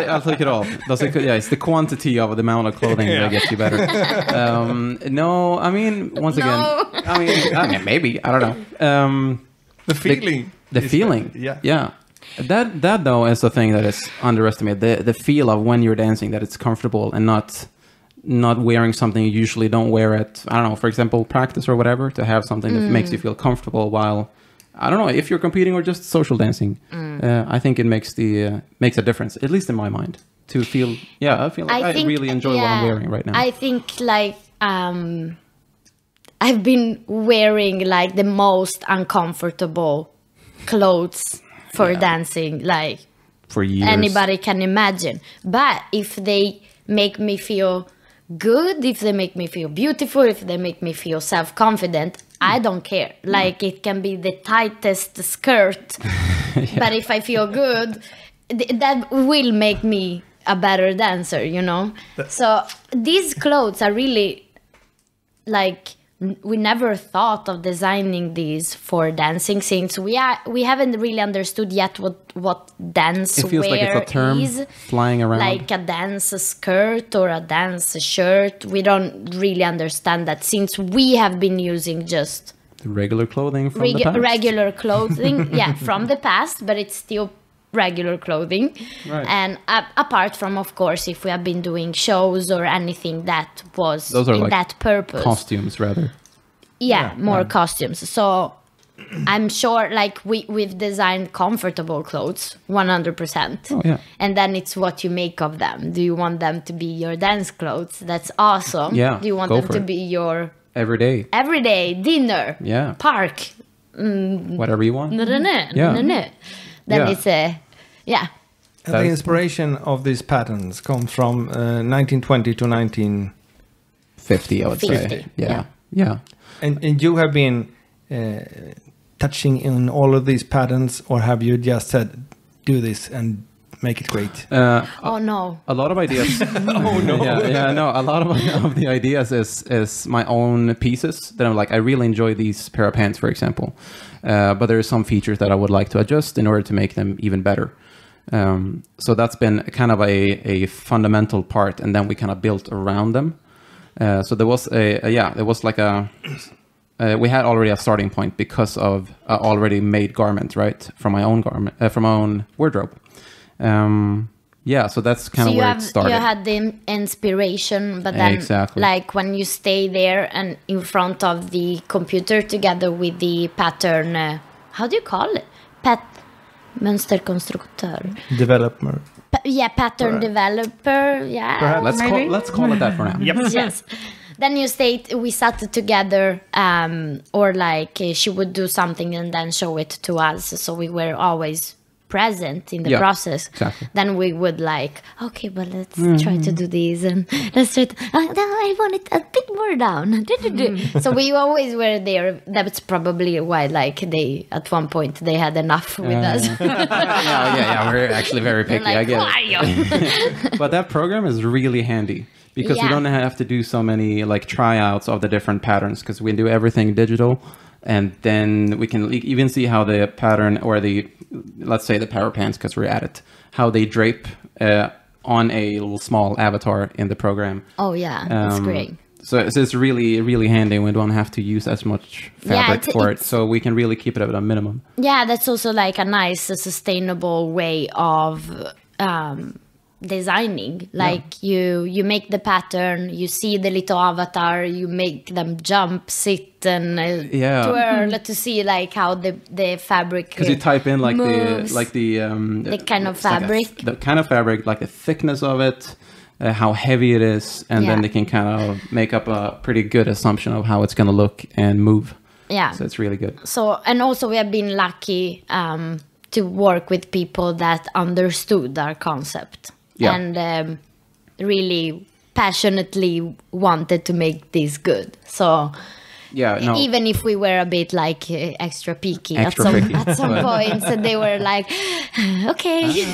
S4: I'll take it all. It's the quantity of the amount of clothing that gets you better. No, I mean, once again, I mean, maybe, I don't know.
S1: The feeling.
S4: The feeling. Yeah. That though is the thing that is underestimated. The feel of when you're dancing, that it's comfortable and not wearing something you usually don't wear at, I don't know, for example, practice or whatever, to have something that makes you feel comfortable while, I don't know, if you're competing or just social dancing. I think it makes a difference, at least in my mind, to feel, I feel like I really enjoy what I'm wearing right now.
S3: I think like I've been wearing like the most uncomfortable clothes for dancing, like
S4: for years.
S3: anybody can imagine. But if they make me feel good, if they make me feel beautiful, if they make me feel self-confident, I don't care. Like, it can be the tightest skirt, but if I feel good, that will make me a better dancer, So these clothes are really like, we never thought of designing these for dancing, since we haven't really understood yet what dance
S4: it feels
S3: wear
S4: like it's a term
S3: is.
S4: flying around.
S3: Like a dance skirt or a dance shirt. We don't really understand that, since we have been using just
S4: the regular clothing from the past.
S3: regular clothing, from the past, but it's still regular clothing.
S4: Right.
S3: And apart from, of course, if we have been doing shows or anything that was
S4: Those are
S3: in
S4: like
S3: that purpose.
S4: Costumes, rather.
S3: More costumes. So I'm sure like we've designed comfortable clothes 100%.
S4: Oh, yeah.
S3: And then it's what you make of them. Do you want them to be your dance clothes? That's awesome.
S4: Yeah,
S3: Do you want
S4: go
S3: them
S4: for
S3: to
S4: it.
S3: be your
S4: Every day.
S3: dinner?
S4: Yeah.
S3: Park?
S4: Whatever you want.
S3: No.
S4: Yeah.
S3: Then
S4: Yeah.
S3: it's a
S1: And the inspiration of these patterns comes from 1920 to
S4: 50, I would say.
S3: 50,
S4: Yeah.
S1: And you have been touching in all of these patterns, or have you just said, do this and make it great?
S3: oh no.
S4: A lot of ideas. Oh no! No. A lot of the ideas is my own pieces that I'm like. I really enjoy these pair of pants, for example, but there are some features that I would like to adjust in order to make them even better. So that's been kind of a fundamental part, and then we kind of built around them. So there was we had already a starting point because of already made garment, right, from my own from my own wardrobe. So that's kind of where it started.
S3: You had the inspiration, but then like when you stay there and in front of the computer together with the pattern, how do you call it? Mönsterkonstruktör.
S1: Developer.
S3: Pattern developer. Yeah.
S1: Perhaps.
S4: Let's call it that for now.
S1: Yep.
S3: Yes. Then we sat together, or like she would do something and then show it to us. So we were always present in the
S4: Yeah,
S3: process,
S4: exactly.
S3: then we would like, okay, but let's try to do this, and let's try to, no, I want it a bit more down. So we always were there. That's probably why, like, they, at one point, they had enough with us.
S4: yeah, we're actually very picky.
S3: Like,
S4: I get
S3: who
S4: it.
S3: are you?
S4: But that program is really handy because we
S3: Yeah.
S4: don't have to do so many like tryouts of the different patterns because we do everything digital, and then we can even see how the pattern or the, let's say the power pants, because we're at it, how they drape on a little small avatar in the program.
S3: Oh, yeah, that's great.
S4: So it's really, really handy. We don't have to use as much fabric for it. So we can really keep it at a minimum.
S3: Yeah, that's also like a nice, sustainable way of designing. Like you make the pattern, you see the little avatar, you make them jump, sit, and twirl to see like how the fabric.
S4: Because you type in like
S3: moves,
S4: the
S3: kind of
S4: it's like
S3: fabric.
S4: the kind of fabric, like the thickness of it, how heavy it is, and then they can kind of make up a pretty good assumption of how it's going to look and move.
S3: Yeah.
S4: So it's really good.
S3: So, and also we have been lucky to work with people that understood our concept and really passionately wanted to make this good. So even if we were a bit like extra picky at some points, and they were like, okay.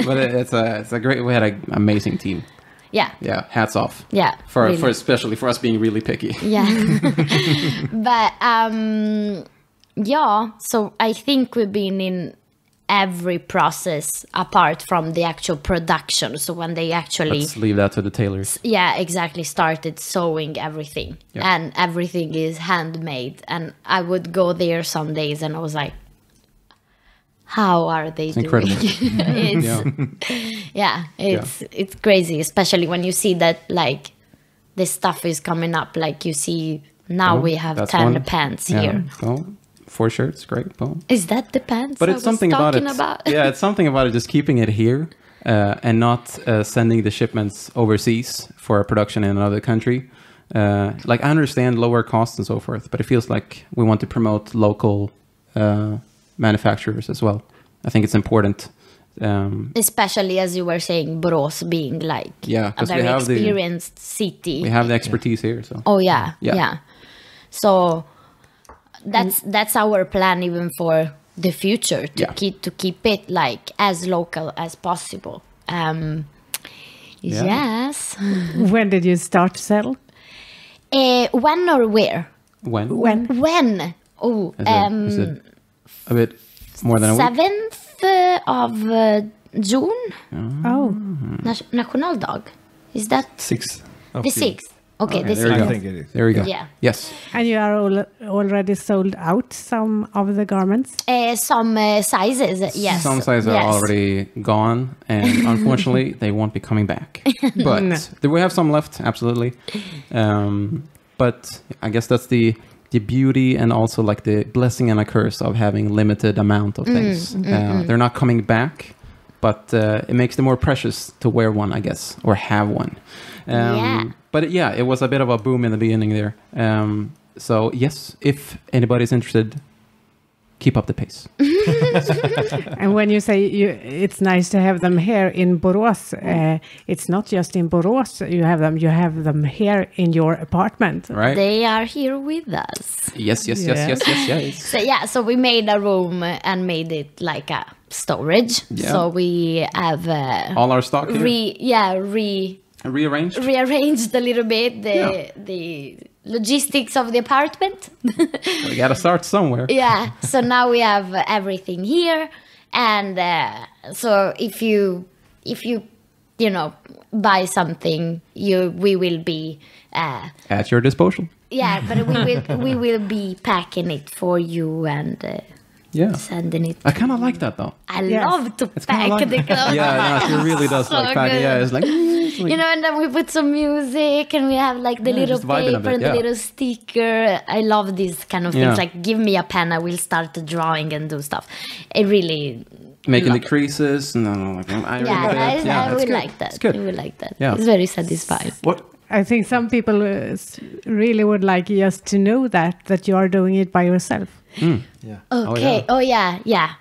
S4: But it's a great, we had an amazing team.
S3: Yeah.
S4: Yeah, hats off.
S3: Yeah.
S4: For especially for us being really picky.
S3: Yeah. But so I think we've been in every process apart from the actual production. So when they actually
S4: Let's leave that to the tailors.
S3: Yeah, exactly, started sewing everything.
S4: Yeah.
S3: And everything is handmade. And I would go there some days and I was like, how are they doing?
S4: Incredible.
S3: It's crazy, especially when you see that like the stuff is coming up. Like you see now we have 10 pants here.
S4: Oh, 4 shirts, great. Boom.
S3: Is that the pants?
S4: But it's something about it. Yeah, it's something about it. Just keeping it here and not sending the shipments overseas for production in another country. Like I understand lower costs and so forth, but it feels like we want to promote local manufacturers as well. I think it's important.
S3: Especially as you were saying, Borås being like a very experienced city.
S4: We have the expertise here. So.
S3: Oh yeah. So that's our plan even for the future to keep it like as local as possible. Yes.
S2: When did you start to sell?
S3: When or where?
S4: When?
S3: When? Oh,
S4: is it a bit more than a week?
S3: 7th of June.
S2: Oh.
S3: Nationaldag. Is that
S1: 6th?
S3: the 6th? Okay, the
S4: there you
S3: 6th.
S4: go.
S1: I think it is.
S4: There we go.
S3: Yeah.
S4: Yes.
S2: And you are already sold out some of the garments?
S3: Some sizes, yes.
S4: Some sizes are already gone, and unfortunately, they won't be coming back. But we have some left, absolutely. But I guess that's the beauty and also like the blessing and a curse of having limited amount of things. They're not coming back, but it makes them more precious to wear one, I guess, or have one. But it was a bit of a boom in the beginning there. So yes, if anybody's interested, keep up the pace.
S2: And when you say it's nice to have them here in Borås, it's not just in Borås you have them here in your apartment.
S4: Right?
S3: They are here with us.
S4: Yes.
S3: So we made a room and made it like a storage.
S4: Yeah.
S3: So we have
S4: all our stock here?
S3: rearranged a little bit the logistics of the apartment.
S4: We gotta start somewhere.
S3: Yeah, so now we have everything here, and so if you buy something, we will be
S4: at your disposal.
S3: Yeah, but we will be packing it for you and sending it.
S4: I kind of like that though.
S3: I love to pack the clothes.
S4: Yeah, no, she really does like packing. Yeah, it's like
S3: and then we put some music and we have like the little paper and the little sticker. I love these kind of things. Like, give me a pen, I will start drawing and do stuff. It really
S4: making the creases. I
S3: would like that.
S4: It's good.
S3: I would like that.
S4: Yeah.
S3: It's very satisfying.
S4: What?
S2: I think some people really would like just to know that you are doing it by yourself.
S3: Okay. Oh yeah.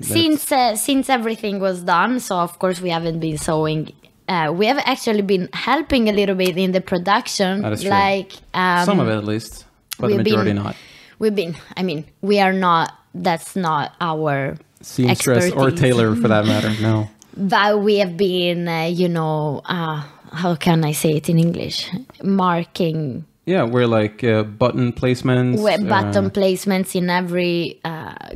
S3: Since everything was done, so of course we haven't been sewing. We have actually been helping a little bit in the production.
S4: That is true.
S3: Like
S4: some of it at least, but the majority not.
S3: We are not. That's not our
S4: seamstress or tailor for that matter. No.
S3: But we have been, how can I say it in English? Marking.
S4: Yeah, we're like button placements.
S3: Button placements in every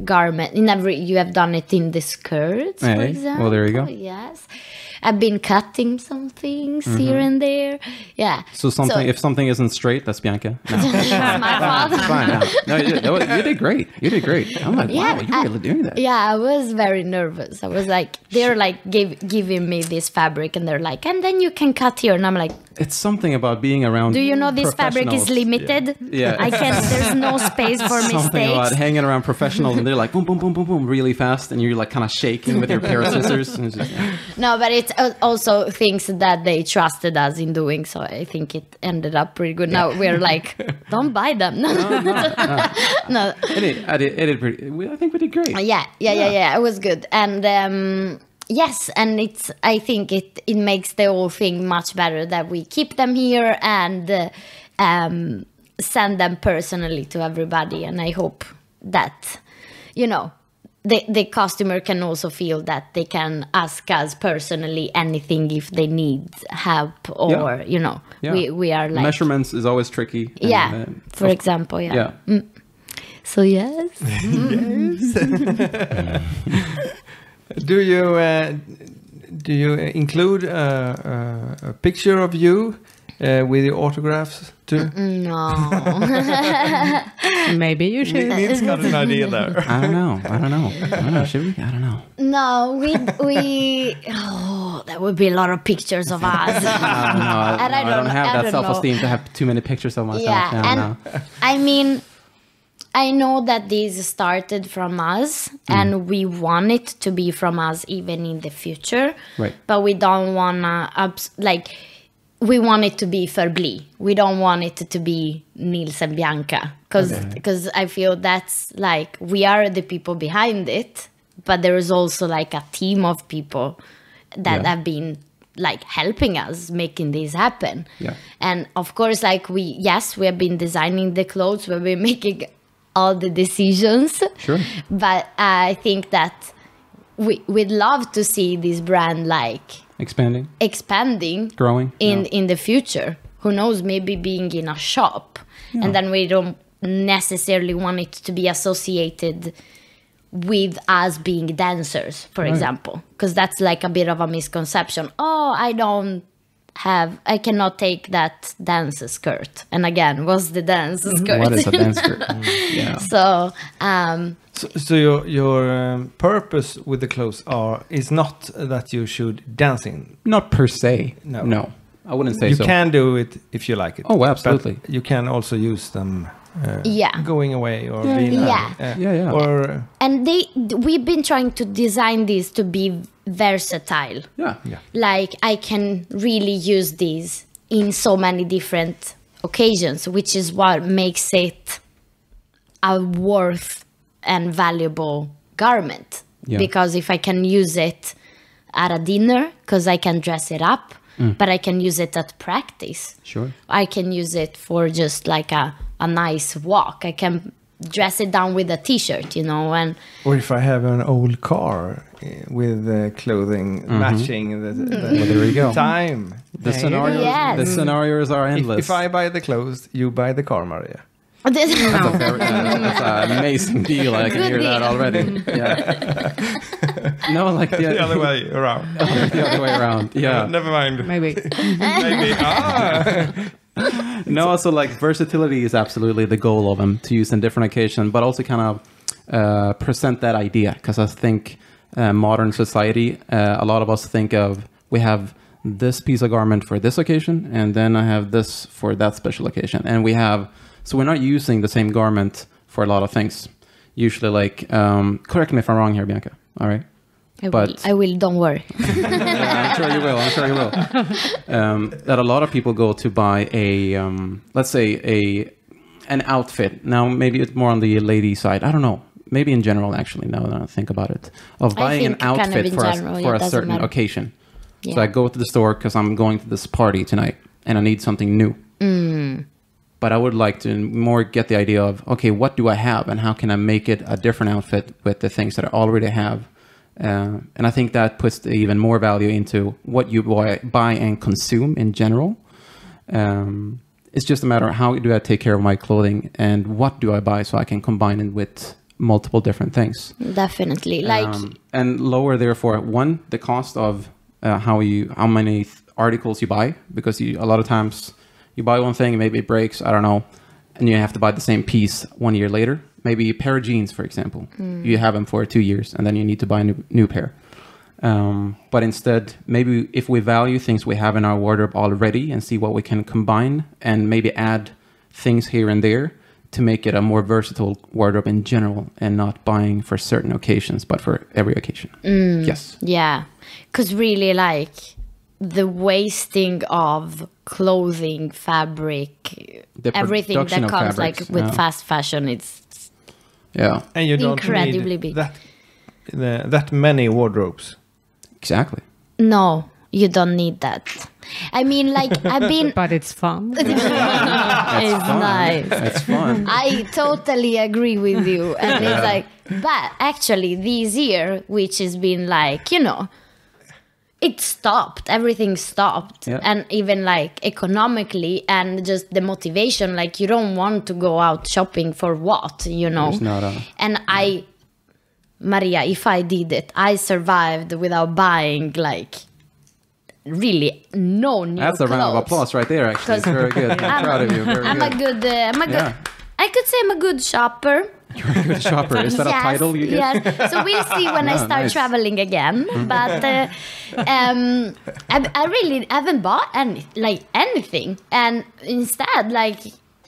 S3: garment. You have done it in the skirts, for example.
S4: Well, there you go.
S3: Yes. I've been cutting some things here and there. Yeah.
S4: So if something isn't straight, that's Bianca. No.
S3: That's my fault.
S4: It's fine. No, you did great. You did great. I'm like, wow, you're really doing that.
S3: Yeah, I was very nervous. I was like, they're like giving me this fabric, and they're like, and then you can cut here, and I'm like,
S4: it's something about being around.
S3: Do you know this fabric is limited?
S4: Yeah.
S3: I can't. There's no space for mistakes.
S4: Something about hanging around professionals, and they're like boom, boom, boom, boom, boom, really fast, and you're like kind of shaking with your pair of scissors. And it's just,
S3: No, but it's also things that they trusted us in doing, so I think it ended up pretty good. Now we're like, don't buy them. No.
S4: It did pretty. I think we did great.
S3: Yeah. It was good, and yes, and I think it makes the whole thing much better that we keep them here and send them personally to everybody, and I hope that the customer can also feel that they can ask us personally anything if they need help or we are like
S4: measurements is always tricky.
S3: For example. So yes.
S1: Do you include a picture of you with your autographs too?
S3: No.
S2: Maybe you should.
S1: Nils got an idea there.
S4: I don't know. Should we? I don't know.
S3: No, we. Oh, that would be a lot of pictures of us.
S4: I don't have that self-esteem to have too many pictures of myself.
S3: Yeah, I mean, I know that this started from us, and we want it to be from us even in the future.
S4: Right.
S3: But we don't wanna we want it to be Förbli. We don't want it to be Nils and Bianca, because I feel that's like we are the people behind it, but there is also like a team of people that have been like helping us making this happen.
S4: Yeah.
S3: And of course, like we have been designing the clothes, we've been making all the decisions.
S4: Sure.
S3: But I think that we'd love to see this brand like expanding,
S4: growing
S3: in the future. Who knows, maybe being in a shop. And then we don't necessarily want it to be associated with us being dancers, for example, because that's like a bit of a misconception. I cannot take that dance skirt. And again, what's the dance skirt?
S4: What is a dance skirt? Yeah.
S1: So your purpose with the clothes is not that you should dance in?
S4: Not per se. No. I wouldn't say so.
S1: You can do it if you like it.
S4: Oh, absolutely.
S1: But you can also use them going away or
S3: and we've been trying to design these to be versatile.
S4: Yeah.
S3: Like I can really use these in so many different occasions, which is what makes it a worth and valuable garment. Because if I can use it at a dinner, because I can dress it up, but I can use it at practice.
S4: Sure.
S3: I can use it for just like a nice walk. I can dress it down with a t-shirt, or
S1: if I have an old car with clothing matching
S4: there we go.
S1: Time.
S4: The scenarios are endless.
S1: If I buy the clothes, you buy the car, Maria.
S4: That's an amazing deal. I can hear that already. Yeah. No, like
S1: the other way around.
S4: The other way around. Yeah.
S1: Never mind.
S2: Maybe.
S4: No, also like versatility is absolutely the goal of them, to use in different occasions, but also kind of present that idea. Because I think modern society, a lot of us think of, we have this piece of garment for this occasion, and then I have this for that special occasion. And so we're not using the same garment for a lot of things. Usually like, correct me if I'm wrong here, Bianca. All right.
S3: I will, don't worry.
S4: I'm sure you will. That a lot of people go to buy let's say an outfit. Now, maybe it's more on the lady side. I don't know. maybe in general, actually, now that I think about it, of buying an
S3: think kind of
S4: outfit
S3: in
S4: for
S3: general,
S4: a,
S3: yeah,
S4: for a
S3: doesn't
S4: certain
S3: matter.
S4: occasion. So
S3: Yeah.
S4: I go to the store because I'm going to this party tonight and I need something new. But I would like to more get the idea of, okay, what do I have and how can I make it a different outfit with the things that I already have? And I think that puts even more value into what you buy and consume in general. It's just a matter of how do I take care of my clothing and what do I buy so I can combine it with multiple different things.
S3: Definitely. Like,
S4: And lower, therefore, one, the cost of how many articles you buy, because a lot of times you buy one thing, maybe it breaks, I don't know, and you have to buy the same piece 1 year later. Maybe a pair of jeans, for example. You have them for 2 years, and then you need to buy a new pair. But instead, maybe if we value things we have in our wardrobe already and see what we can combine and maybe add things here and there to make it a more versatile wardrobe in general and not buying for certain occasions, but for every occasion. Yes.
S3: yeah. Because really, like, the wasting of clothing, fabric,
S4: The
S3: everything
S4: production
S3: that
S4: of
S3: comes
S4: fabrics,
S3: like with
S4: yeah.
S3: fast fashion, it's
S4: Yeah,
S1: And you don't
S3: Incredibly
S1: need
S3: big.
S1: that many wardrobes.
S4: exactly.
S3: no, you don't need that. I mean, like, I've been.
S2: But it's fun.
S3: It's nice.
S4: It's fun.
S3: I totally agree with you. And it's like, but actually, this year, which has been like, it stopped. Everything stopped.
S4: Yeah.
S3: And even like economically and just the motivation, like, you don't want to go out shopping for what,
S4: There's not a...
S3: And Maria, if I did it, I survived without buying, like, really no new
S4: That's a round of
S3: clothes.
S4: applause right there, actually. It's very good. I'm proud of you. Very
S3: I'm
S4: good.
S3: a good,
S4: Yeah.
S3: I could say I'm a good shopper.
S4: You're a good shopper. Is that a title you get?
S3: Yes. So we'll see when I
S4: Yeah,
S3: start
S4: nice.
S3: traveling again. But I really haven't bought anything, and instead, like,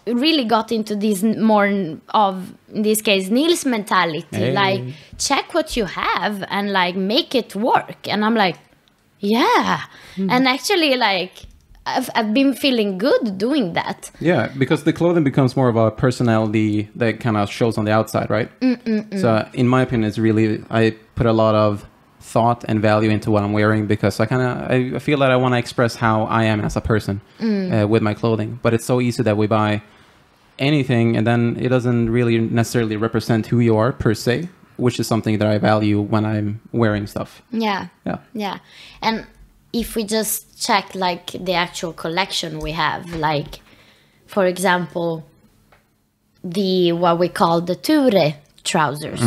S3: really got into this more of, in this case, Nils mentality.
S4: Hey.
S3: Like, check what you have and like make it work. And I'm like, yeah. And actually, like, I've been feeling good doing that.
S4: Yeah, because the clothing becomes more of a personality that kind of shows on the outside, right? So in my opinion, it's really, I put a lot of thought and value into what I'm wearing because I feel that I want to express how I am as a person with my clothing. But it's so easy that we buy anything and then it doesn't really necessarily represent who you are per se, which is something that I value when I'm wearing stuff.
S3: Yeah.
S4: Yeah.
S3: Yeah. And if we just check like the actual collection we have, like, for example, what we call the Ture trousers,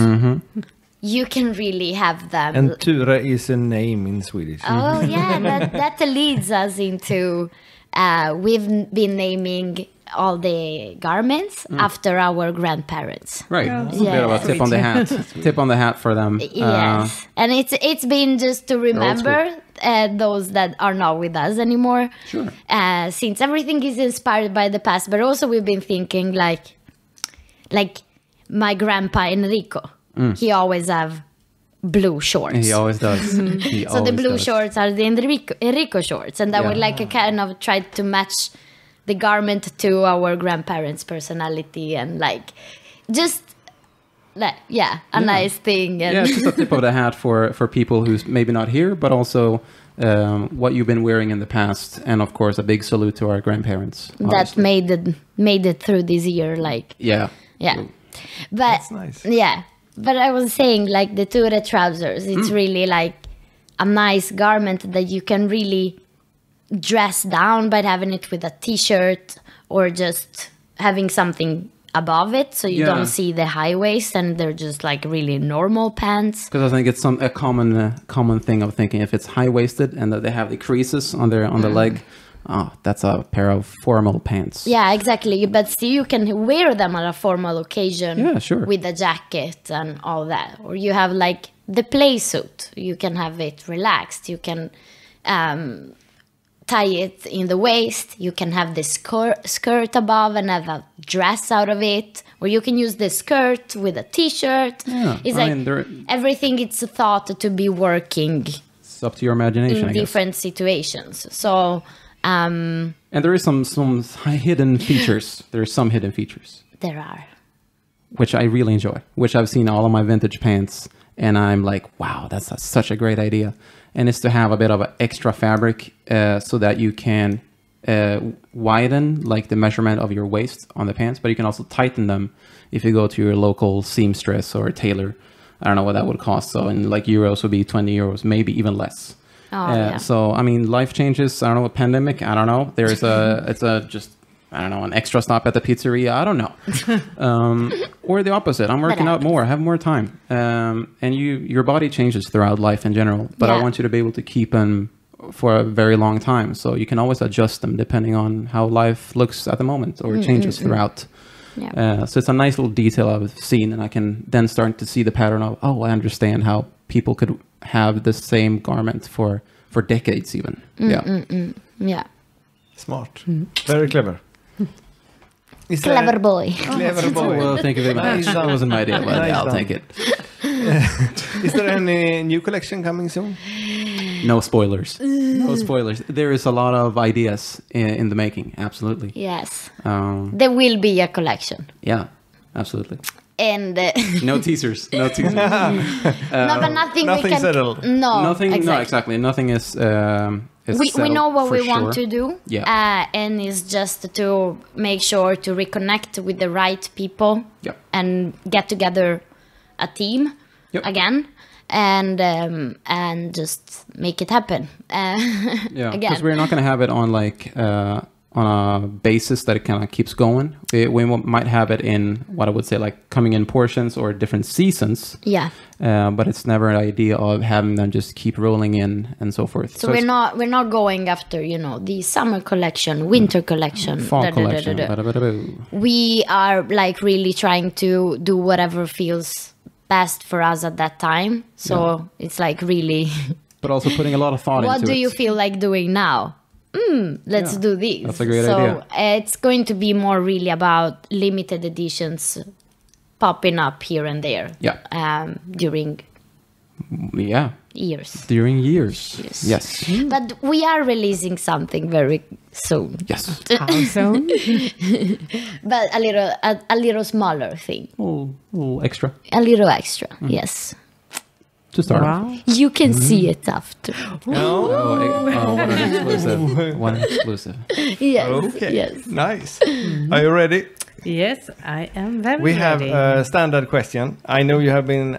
S3: you can really have them.
S1: And Ture is a name in Swedish.
S3: Oh yeah, that leads us into we've been naming all the garments after our grandparents.
S4: Right.
S2: Yeah.
S4: It's a bit of a tip on the hat. Tip on the hat for them.
S3: Yes, and it's been just to remember those that are not with us anymore.
S4: Sure.
S3: Since everything is inspired by the past, but also we've been thinking like my grandpa Enrico. He always have blue shorts.
S4: He always does. He
S3: So the
S4: always
S3: blue
S4: does.
S3: shorts are the Enrico shorts, and that
S4: Yeah.
S3: would like a kind of try to match the garment to our grandparents' personality and like just like a nice thing. And
S4: Yeah, it's just a tip of the hat for people who's maybe not here, but also what you've been wearing in the past, and of course a big salute to our grandparents.
S3: that
S4: obviously.
S3: made it through this year, like
S4: Yeah.
S3: but
S1: That's nice.
S3: yeah. But I was saying, like, the Ture trousers, it's really like a nice garment that you can really dress down by having it with a t-shirt or just having something above it so you
S4: Yeah.
S3: don't see the high waist and they're just like really normal pants.
S4: Because I think it's a common thing of thinking if it's high waisted and that they have the creases on the leg, that's a pair of formal pants.
S3: Yeah, exactly. But still you can wear them on a formal occasion.
S4: Yeah, sure.
S3: With a jacket and all that. Or you have like the play suit. You can have it relaxed. You can tie it in the waist. You can have the skirt above and have a dress out of it. Or you can use the skirt with a t-shirt.
S4: Yeah,
S3: It's
S4: I
S3: like
S4: mean,
S3: everything it's thought to be working
S4: it's up to your imagination,
S3: in
S4: I guess.
S3: different situations. So
S4: And there is some hidden features. There are some hidden features.
S3: there are.
S4: which I really enjoy, which I've seen all of my vintage pants, and I'm like, wow, that's such a great idea. And it's to have a bit of an extra fabric so that you can widen like the measurement of your waist on the pants, but you can also tighten them if you go to your local seamstress or tailor. I don't know what that would cost. So in like euros would be 20 euros, maybe even less. So, I mean, life changes. I don't know, a pandemic. I don't know. It's I don't know, an extra stop at the pizzeria. I don't know. Or the opposite. I'm working out more. I have more time. And your body changes throughout life in general. But I want you to be able to keep them for a very long time. So you can always adjust them depending on how life looks at the moment or changes throughout. Yeah. So it's a nice little detail I've seen, and I can then start to see the pattern of, I understand how people could have the same garment for decades even.
S3: Yeah.
S1: Smart. Very clever.
S3: Clever boy.
S1: Clever boy.
S4: Well, thank you very much. That wasn't my idea, but I'll take it.
S1: Is there any new collection coming soon?
S4: No spoilers. No spoilers. There is a lot of ideas in the making. Absolutely.
S3: Yes. There will be a collection.
S4: Yeah, absolutely.
S3: And
S4: no teasers. No teasers.
S3: no, but nothing we can
S1: settled.
S3: No,
S4: nothing.
S3: exactly.
S4: No, exactly. Nothing is.
S3: We know what we want to do.
S4: Yeah.
S3: And it's just to make sure to reconnect with the right people.
S4: Yep.
S3: And get together a team again. And just make it happen.
S4: Yeah,
S3: again.
S4: because we're not going to have it on like on a basis that it kind of keeps going. We might have it in what I would say like coming in portions or different seasons.
S3: Yeah.
S4: But it's never an idea of having them just keep rolling in and so forth.
S3: So we're not going after the summer collection, winter collection,
S4: fall collection.
S3: We are like really trying to do whatever feels best for us at that time. So it's like really.
S4: But also putting a lot of thought into it.
S3: What do you feel like doing now? Let's do this.
S4: That's a great idea.
S3: So it's going to be more really about limited editions popping up here and there.
S4: Yeah.
S3: During years.
S4: During years. Yes.
S3: But we are releasing something very soon.
S4: Yes.
S2: How soon?
S3: But a little smaller thing.
S4: A little extra.
S3: A little extra. Yes.
S4: To start.
S2: Wow.
S3: You can see it after.
S4: One exclusive.
S3: Yes.
S1: Okay.
S3: Yes.
S1: Nice. Are you ready?
S2: Yes, I am very
S1: We have
S2: ready.
S1: a standard question. I know you have you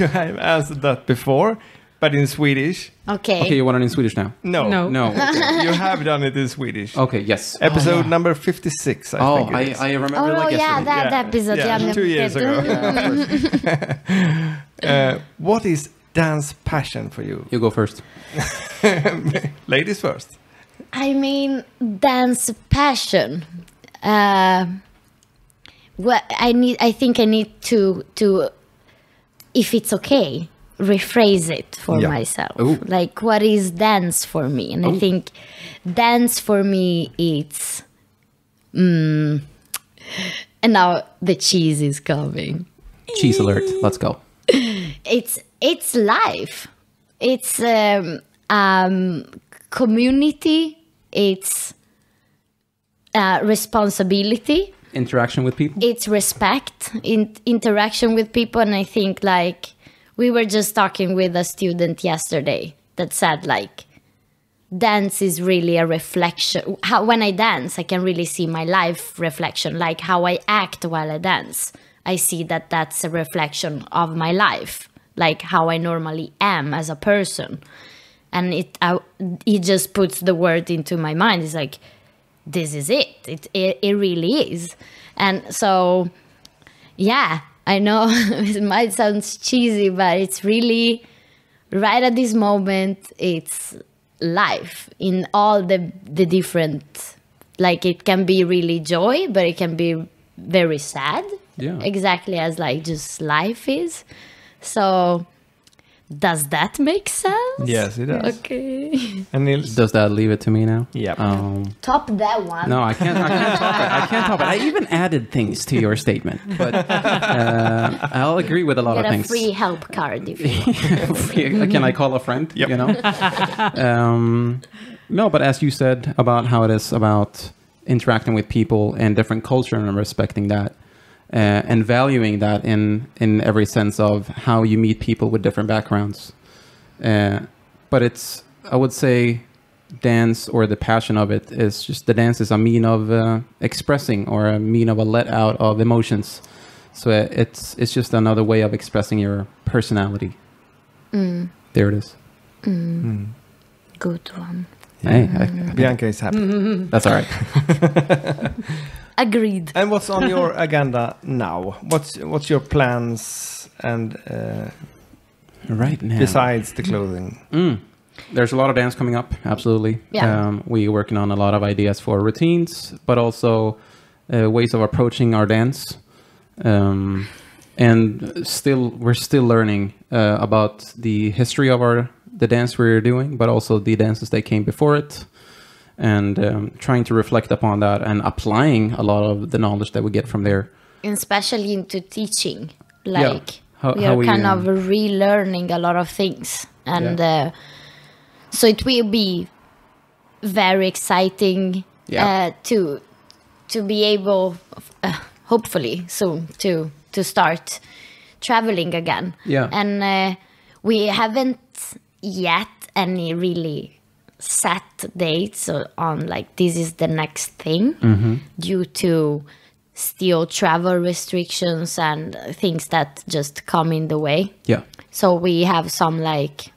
S1: have answered that before, but in Swedish.
S3: Okay.
S4: Okay, you want it in Swedish now?
S1: No.
S4: No.
S1: You have done it in Swedish.
S4: Okay, yes.
S1: Episode number 56, I think it is.
S4: I remember
S3: Oh, no,
S4: like
S3: yeah,
S4: yesterday.
S3: that episode.
S1: Yeah, 2 years ago. What is dance passion for you?
S4: You go first.
S1: Ladies first.
S3: I mean, dance passion. Well, I think I need to, if it's okay, rephrase it for myself.
S4: Ooh.
S3: Like, what is dance for me? And I think dance for me, it's, and now the cheese is coming.
S4: Cheese alert. Let's go.
S3: It's life. It's community. It's responsibility.
S4: Interaction with people.
S3: It's respect, interaction with people. And I think like we were just talking with a student yesterday that said like dance is really a reflection. When I dance, I can really see my life reflection, like how I act while I dance. I see that that's a reflection of my life, like how I normally am as a person. And it just puts the word into my mind. It's like, this is it. It really is. And so, yeah, I know it might sound cheesy, but it's really right at this moment, it's life in all the different, like it can be really joy, but it can be very sad.
S4: Yeah.
S3: Exactly as like just life is. So does that make sense?
S1: Yes, it does.
S3: Okay.
S1: And Nils?
S4: Does that leave it to me now?
S1: Yeah.
S3: Top that one.
S4: No, I can't top it. I can't top it. I even added things to your statement, but I'll agree with a lot
S3: Get
S4: of
S3: a
S4: things.
S3: free help card if you
S4: Can I call a friend?
S1: Yep.
S4: You know. No, but as you said about how it is about interacting with people and different culture and respecting that, and valuing that in every sense of how you meet people with different backgrounds. But I would say dance, or the passion of it, is just the dance is a mean of expressing, or a mean of a let out of emotions. So it's just another way of expressing your personality. There it is.
S3: Good one.
S4: Hey,
S1: Bianca is happy.
S4: that's all right.
S3: Agreed.
S1: And what's on your agenda now? What's your plans and
S4: Right now,
S1: besides the clothing?
S4: There's a lot of dance coming up. Absolutely.
S3: Yeah.
S4: We're working on a lot of ideas for routines, but also ways of approaching our dance. And we're still learning about the history of the dance we're doing, but also the dances that came before it, and trying to reflect upon that and applying a lot of the knowledge that we get from there.
S3: And especially into teaching.
S4: Yeah.
S3: Like,
S4: How
S3: we are
S4: we,
S3: kind of relearning a lot of things. And so it will be very exciting to be able, hopefully soon, to start traveling again.
S4: Yeah.
S3: And we haven't yet any really set dates on like this is the next thing, due to still travel restrictions and things that just come in the way.
S4: Yeah.
S3: So we have some like,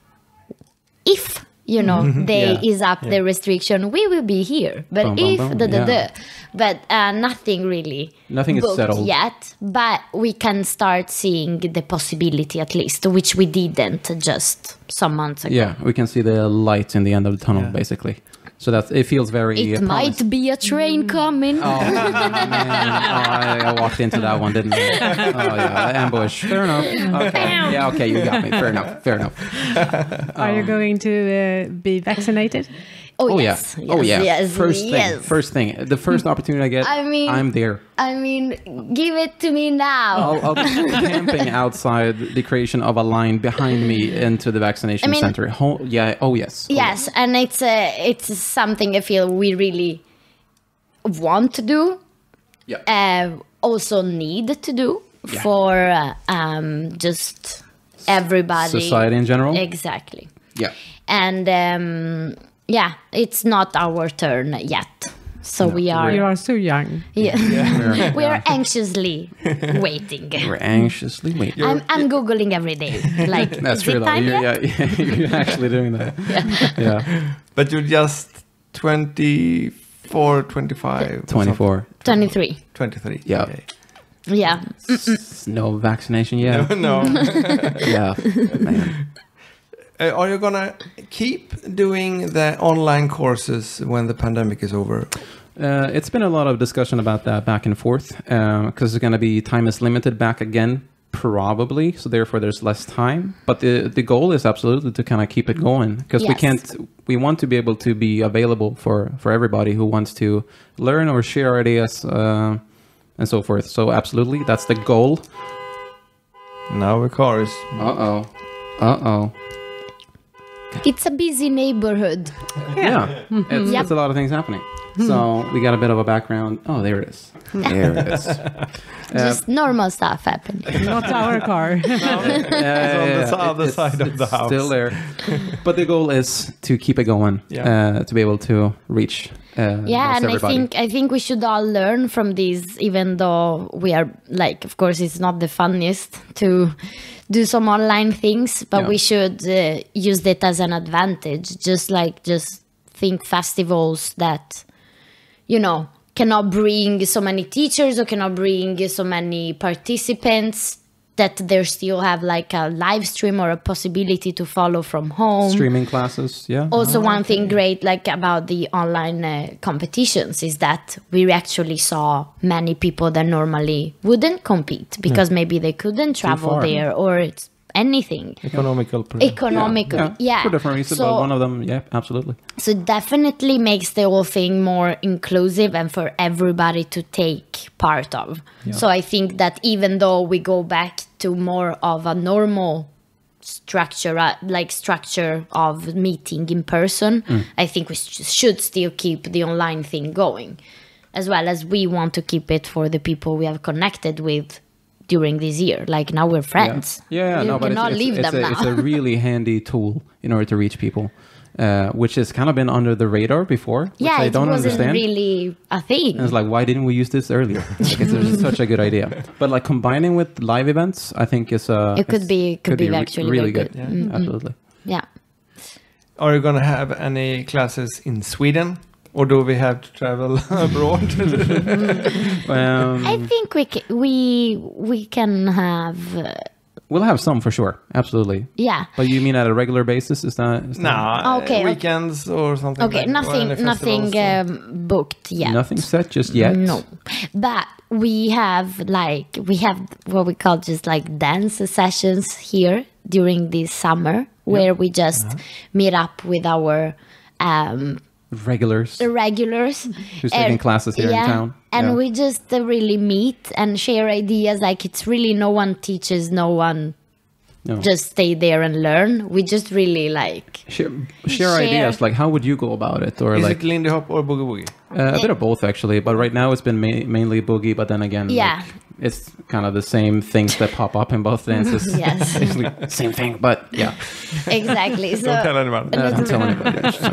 S3: if day is up the restriction, we will be here. But
S4: Boom, boom, boom.
S3: But nothing really.
S4: Nothing is
S3: booked
S4: settled
S3: yet. But we can start seeing the possibility at least, which we didn't just some months ago.
S4: Yeah, we can see the light in the end of the tunnel, basically. So it feels very.
S3: It might be a train coming.
S4: Oh, man. I walked into that one, didn't I? Oh, yeah, ambush. Fair enough. Okay. Yeah, okay, you got me. Fair enough.
S2: Are you going to be vaccinated?
S3: Oh, yes.
S4: Yeah. Oh, yeah.
S3: Yes,
S4: First thing. The first opportunity I get, I'm there.
S3: I mean, give it to me now.
S4: I'll be camping outside the creation of a line behind me into the vaccination center. Yes.
S3: Yes, and it's something I feel we really want to do.
S4: Yeah.
S3: Also need to do for just everybody.
S4: Society in general.
S3: Exactly.
S4: Yeah.
S3: And it's not our turn yet. So we are.
S2: You are so young.
S3: Yeah. We are anxiously waiting.
S4: We're anxiously waiting.
S3: I'm Googling every day. Like,
S4: That's
S3: is
S4: true,
S3: it
S4: though.
S3: time yet?
S4: You're actually doing that. Yeah.
S1: But you're just 24, 25.
S4: 24.
S3: 23.
S1: 23.
S4: Yeah.
S1: Okay.
S3: Yeah.
S4: No vaccination yet.
S1: No.
S4: Yeah. Man.
S1: Are you gonna keep doing the online courses when the pandemic is over?
S4: It's been a lot of discussion about that back and forth, because it's going to be time is limited back again, probably. So therefore, there's less time. But the goal is absolutely to kind of keep it going, because we want to be able to be available for everybody who wants to learn or share ideas and so forth. So absolutely, that's the goal.
S1: Now the car is.
S4: Uh-oh.
S3: It's a busy neighborhood.
S4: Yeah. It's a lot of things happening. So we got a bit of a background. Oh, there it is. There it is.
S3: Just normal stuff happening.
S2: Not our car.
S1: It's on the other side of the house.
S4: Still there. But the goal is to keep it going, to be able to reach
S3: and
S4: everybody.
S3: I think we should all learn from this, even though we are like, of course, it's not the funniest to do some online things, but we should use that as an advantage. Just think festivals that, cannot bring so many teachers or cannot bring so many participants, that they still have like a live stream or a possibility to follow from home.
S4: Streaming classes, yeah.
S3: Also, one thing great about the online competitions is that we actually saw many people that normally wouldn't compete because maybe they couldn't travel there or it's anything.
S1: Economical.
S3: Yeah.
S4: For different reasons, but one of them, absolutely.
S3: So it definitely makes the whole thing more inclusive and for everybody to take part of. Yeah. So I think that even though we go back to more of a normal structure of meeting in person, I think we should still keep the online thing going. as well as we want to keep it for the people we have connected with during this year. Like now we're friends.
S4: Yeah,
S3: You
S4: no, but
S3: cannot leave them now.
S4: it's a really handy tool in order to reach people, which has kind of been under the radar before, which
S3: Yeah,
S4: I
S3: it
S4: don't
S3: wasn't
S4: understand.
S3: really a thing.
S4: And it's like, why didn't we use this earlier? Like, it's such a good idea. But like combining with live events, I think is
S3: It could be actually
S4: really
S3: very
S4: good.
S3: good.
S4: Yeah, absolutely.
S3: Yeah.
S1: Are you going to have any classes in Sweden? Or do we have to travel abroad?
S3: I think we can have
S4: We'll have some for sure, absolutely.
S3: yeah.
S4: But you mean at a regular basis? Is that
S1: Nah,
S3: Okay,
S1: weekends or something.
S3: Okay,
S1: like, or any
S3: nothing
S1: festivals or-
S3: booked yet.
S4: nothing set just yet?
S3: No, but we have what we call just like dance sessions here during this summer, where we just meet up with our
S4: Regulars
S3: regulars
S4: who's taking classes here in town.
S3: and
S4: Yeah.
S3: we just really meet and share ideas. Like it's really no one teaches, no one
S4: No.
S3: just stay there and learn. We just really like
S4: share ideas. Like, how would you go about it? Or
S1: Is
S4: like
S1: it Lindy Hop or Boogie Woogie?
S4: a bit of both, actually. But right now it's been mainly boogie. But then again,
S3: Yeah.
S4: like, it's kind of the same things that pop up in both dances.
S3: Yes.
S4: Basically, same thing. But yeah,
S3: exactly. So
S1: Don't tell anyone.
S4: don't tell anybody. So,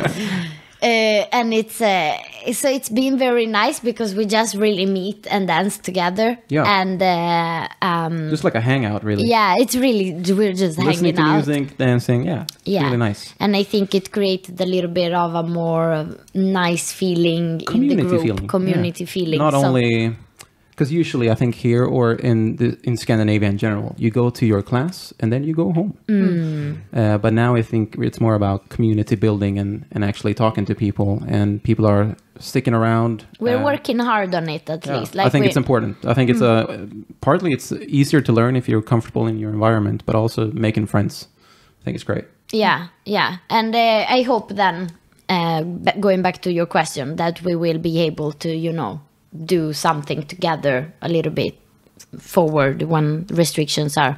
S3: and it's been very nice because we just really meet and dance together.
S4: Yeah.
S3: And
S4: just like a hangout, really.
S3: yeah, it's really we're just
S4: Listening
S3: hanging
S4: to
S3: out.
S4: music, dancing. Yeah, it's
S3: Yeah,
S4: really nice.
S3: And I think it created a little bit of a more nice feeling in the
S4: Community
S3: group,
S4: feeling.
S3: community
S4: Yeah.
S3: feeling.
S4: Not
S3: So-
S4: only because usually I think here or in Scandinavia in general, you go to your class and then you go home. But now I think it's more about community building and actually talking to people, and people are sticking around.
S3: We're working hard on it at
S4: Yeah,
S3: least.
S4: I think it's important. I think it's partly it's easier to learn if you're comfortable in your environment, but also making friends. I think it's great.
S3: Yeah. And I hope then, going back to your question, that we will be able to, do something together a little bit forward when restrictions are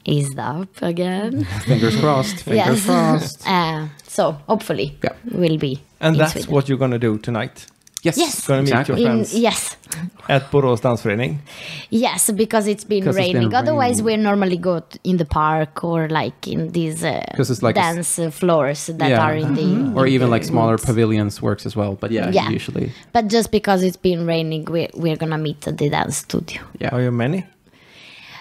S3: eased up again.
S4: Fingers crossed. Fingers crossed.
S3: So hopefully we'll be
S1: And
S3: in
S1: that's
S3: Sweden.
S1: what you're going to do tonight.
S3: Yes.
S1: Gonna meet your friends
S3: Yes.
S1: at Borås Dansförening.
S3: Yes, because it's been raining. Otherwise, we normally go in the park or like in these
S4: 'Cause it's like
S3: dance floors that are in the...
S4: or even
S3: in
S4: like
S3: the
S4: smaller
S3: woods.
S4: pavilions works as well. But yeah. Usually.
S3: But just because it's been raining, we're gonna meet at the dance studio.
S4: Yeah.
S1: Are you many?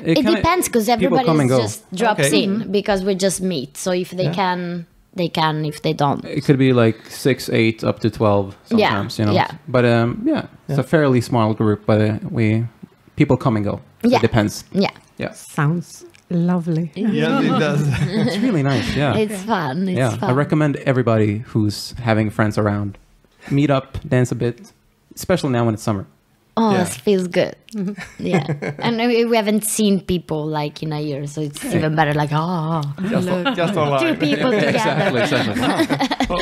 S3: It depends because
S4: people come and
S3: everybody
S4: go.
S3: just drops
S1: Okay.
S3: in because we just meet. So if they can, they can. If they don't,
S4: It could be like 6, 8, up to 12 sometimes,
S3: yeah.
S4: But it's a fairly small group, but people come and go. So
S3: Yeah.
S4: It depends.
S3: yeah,
S2: Sounds lovely.
S1: Yes, it does.
S4: It's really nice. Yeah.
S3: it's fun. It's
S4: yeah.
S3: fun.
S4: I recommend everybody who's having friends around, meet up, dance a bit, especially now when it's summer.
S3: Oh,
S1: Yeah.
S3: it feels good. Yeah, and we haven't seen people like in a year, so it's even better. Like,
S1: just
S3: two
S1: online.
S3: people together.
S4: Exactly.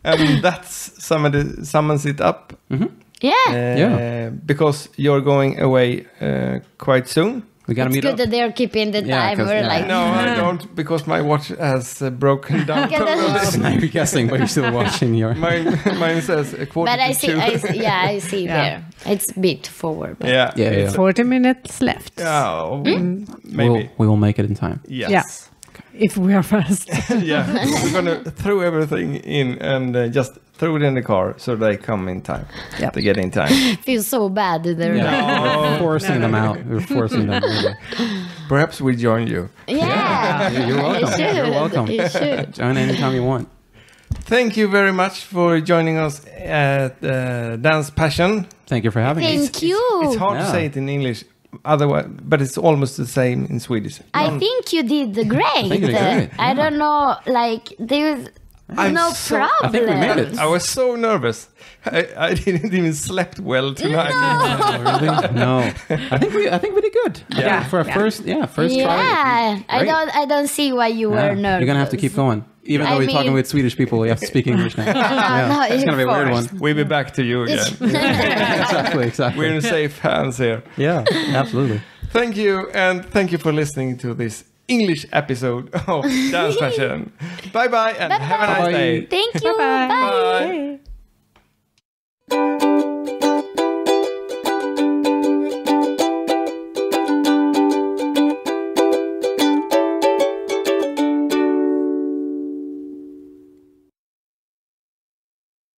S1: And that's summons it up.
S3: Yeah,
S1: Because you're going away quite soon.
S4: We gotta
S3: it's
S4: meet
S3: good
S4: up.
S3: that they're keeping the
S4: Yeah, 'cause-
S3: timer.
S4: yeah.
S3: Like,
S1: No, I don't, because my watch has broken down.
S3: Okay, that's-
S4: Now you're guessing, but you're still watching your.
S1: Mine says a quarter
S3: but I
S1: to
S3: see,
S1: two.
S3: I see there. It's a bit forward. But
S1: Yeah.
S2: 40 minutes left.
S1: Yeah, maybe.
S4: We will make it in time.
S1: Yes.
S2: Yeah. If we are fast.
S1: Yeah. We're gonna throw everything in and just throw it in the car so they come in time.
S2: Yep.
S1: To get in time.
S3: it feels so bad. They're
S4: We're forcing them out. We're forcing them. Really.
S1: Perhaps we join you.
S3: yeah.
S4: You're welcome.
S3: You should.
S4: You're welcome.
S3: You should.
S4: Join anytime you want.
S1: Thank you very much for joining us at Danspassion.
S4: Thank you for having me.
S3: Thank you.
S1: It's hard to
S4: Yeah.
S1: say it in English, otherwise, but it's almost the same in Swedish.
S3: I think you did great.
S4: think you did great,
S3: I don't know, like there's
S1: I'm
S3: no
S1: so-
S3: problem.
S4: I think we made it.
S1: I was so nervous. I didn't even slept well tonight.
S4: Oh, really? No. I think we did good.
S1: Yeah.
S4: For a first try.
S3: Yeah,
S4: Great.
S3: I don't see why you were nervous.
S4: You're gonna have to keep going. Even though
S3: I
S4: we're talking
S3: mean-
S4: with Swedish people, you have to speak English now.
S3: no,
S4: It's gonna be a weird one.
S3: forced.
S1: We'll be back to you again.
S4: Exactly.
S1: We're in safe hands here.
S4: Yeah, absolutely.
S1: Thank you, and thank you for listening to this English episode of Danspassion. Bye bye, and have a nice
S4: Bye-bye.
S1: day.
S3: Thank you.
S2: Bye-bye.
S3: Bye.
S1: Bye.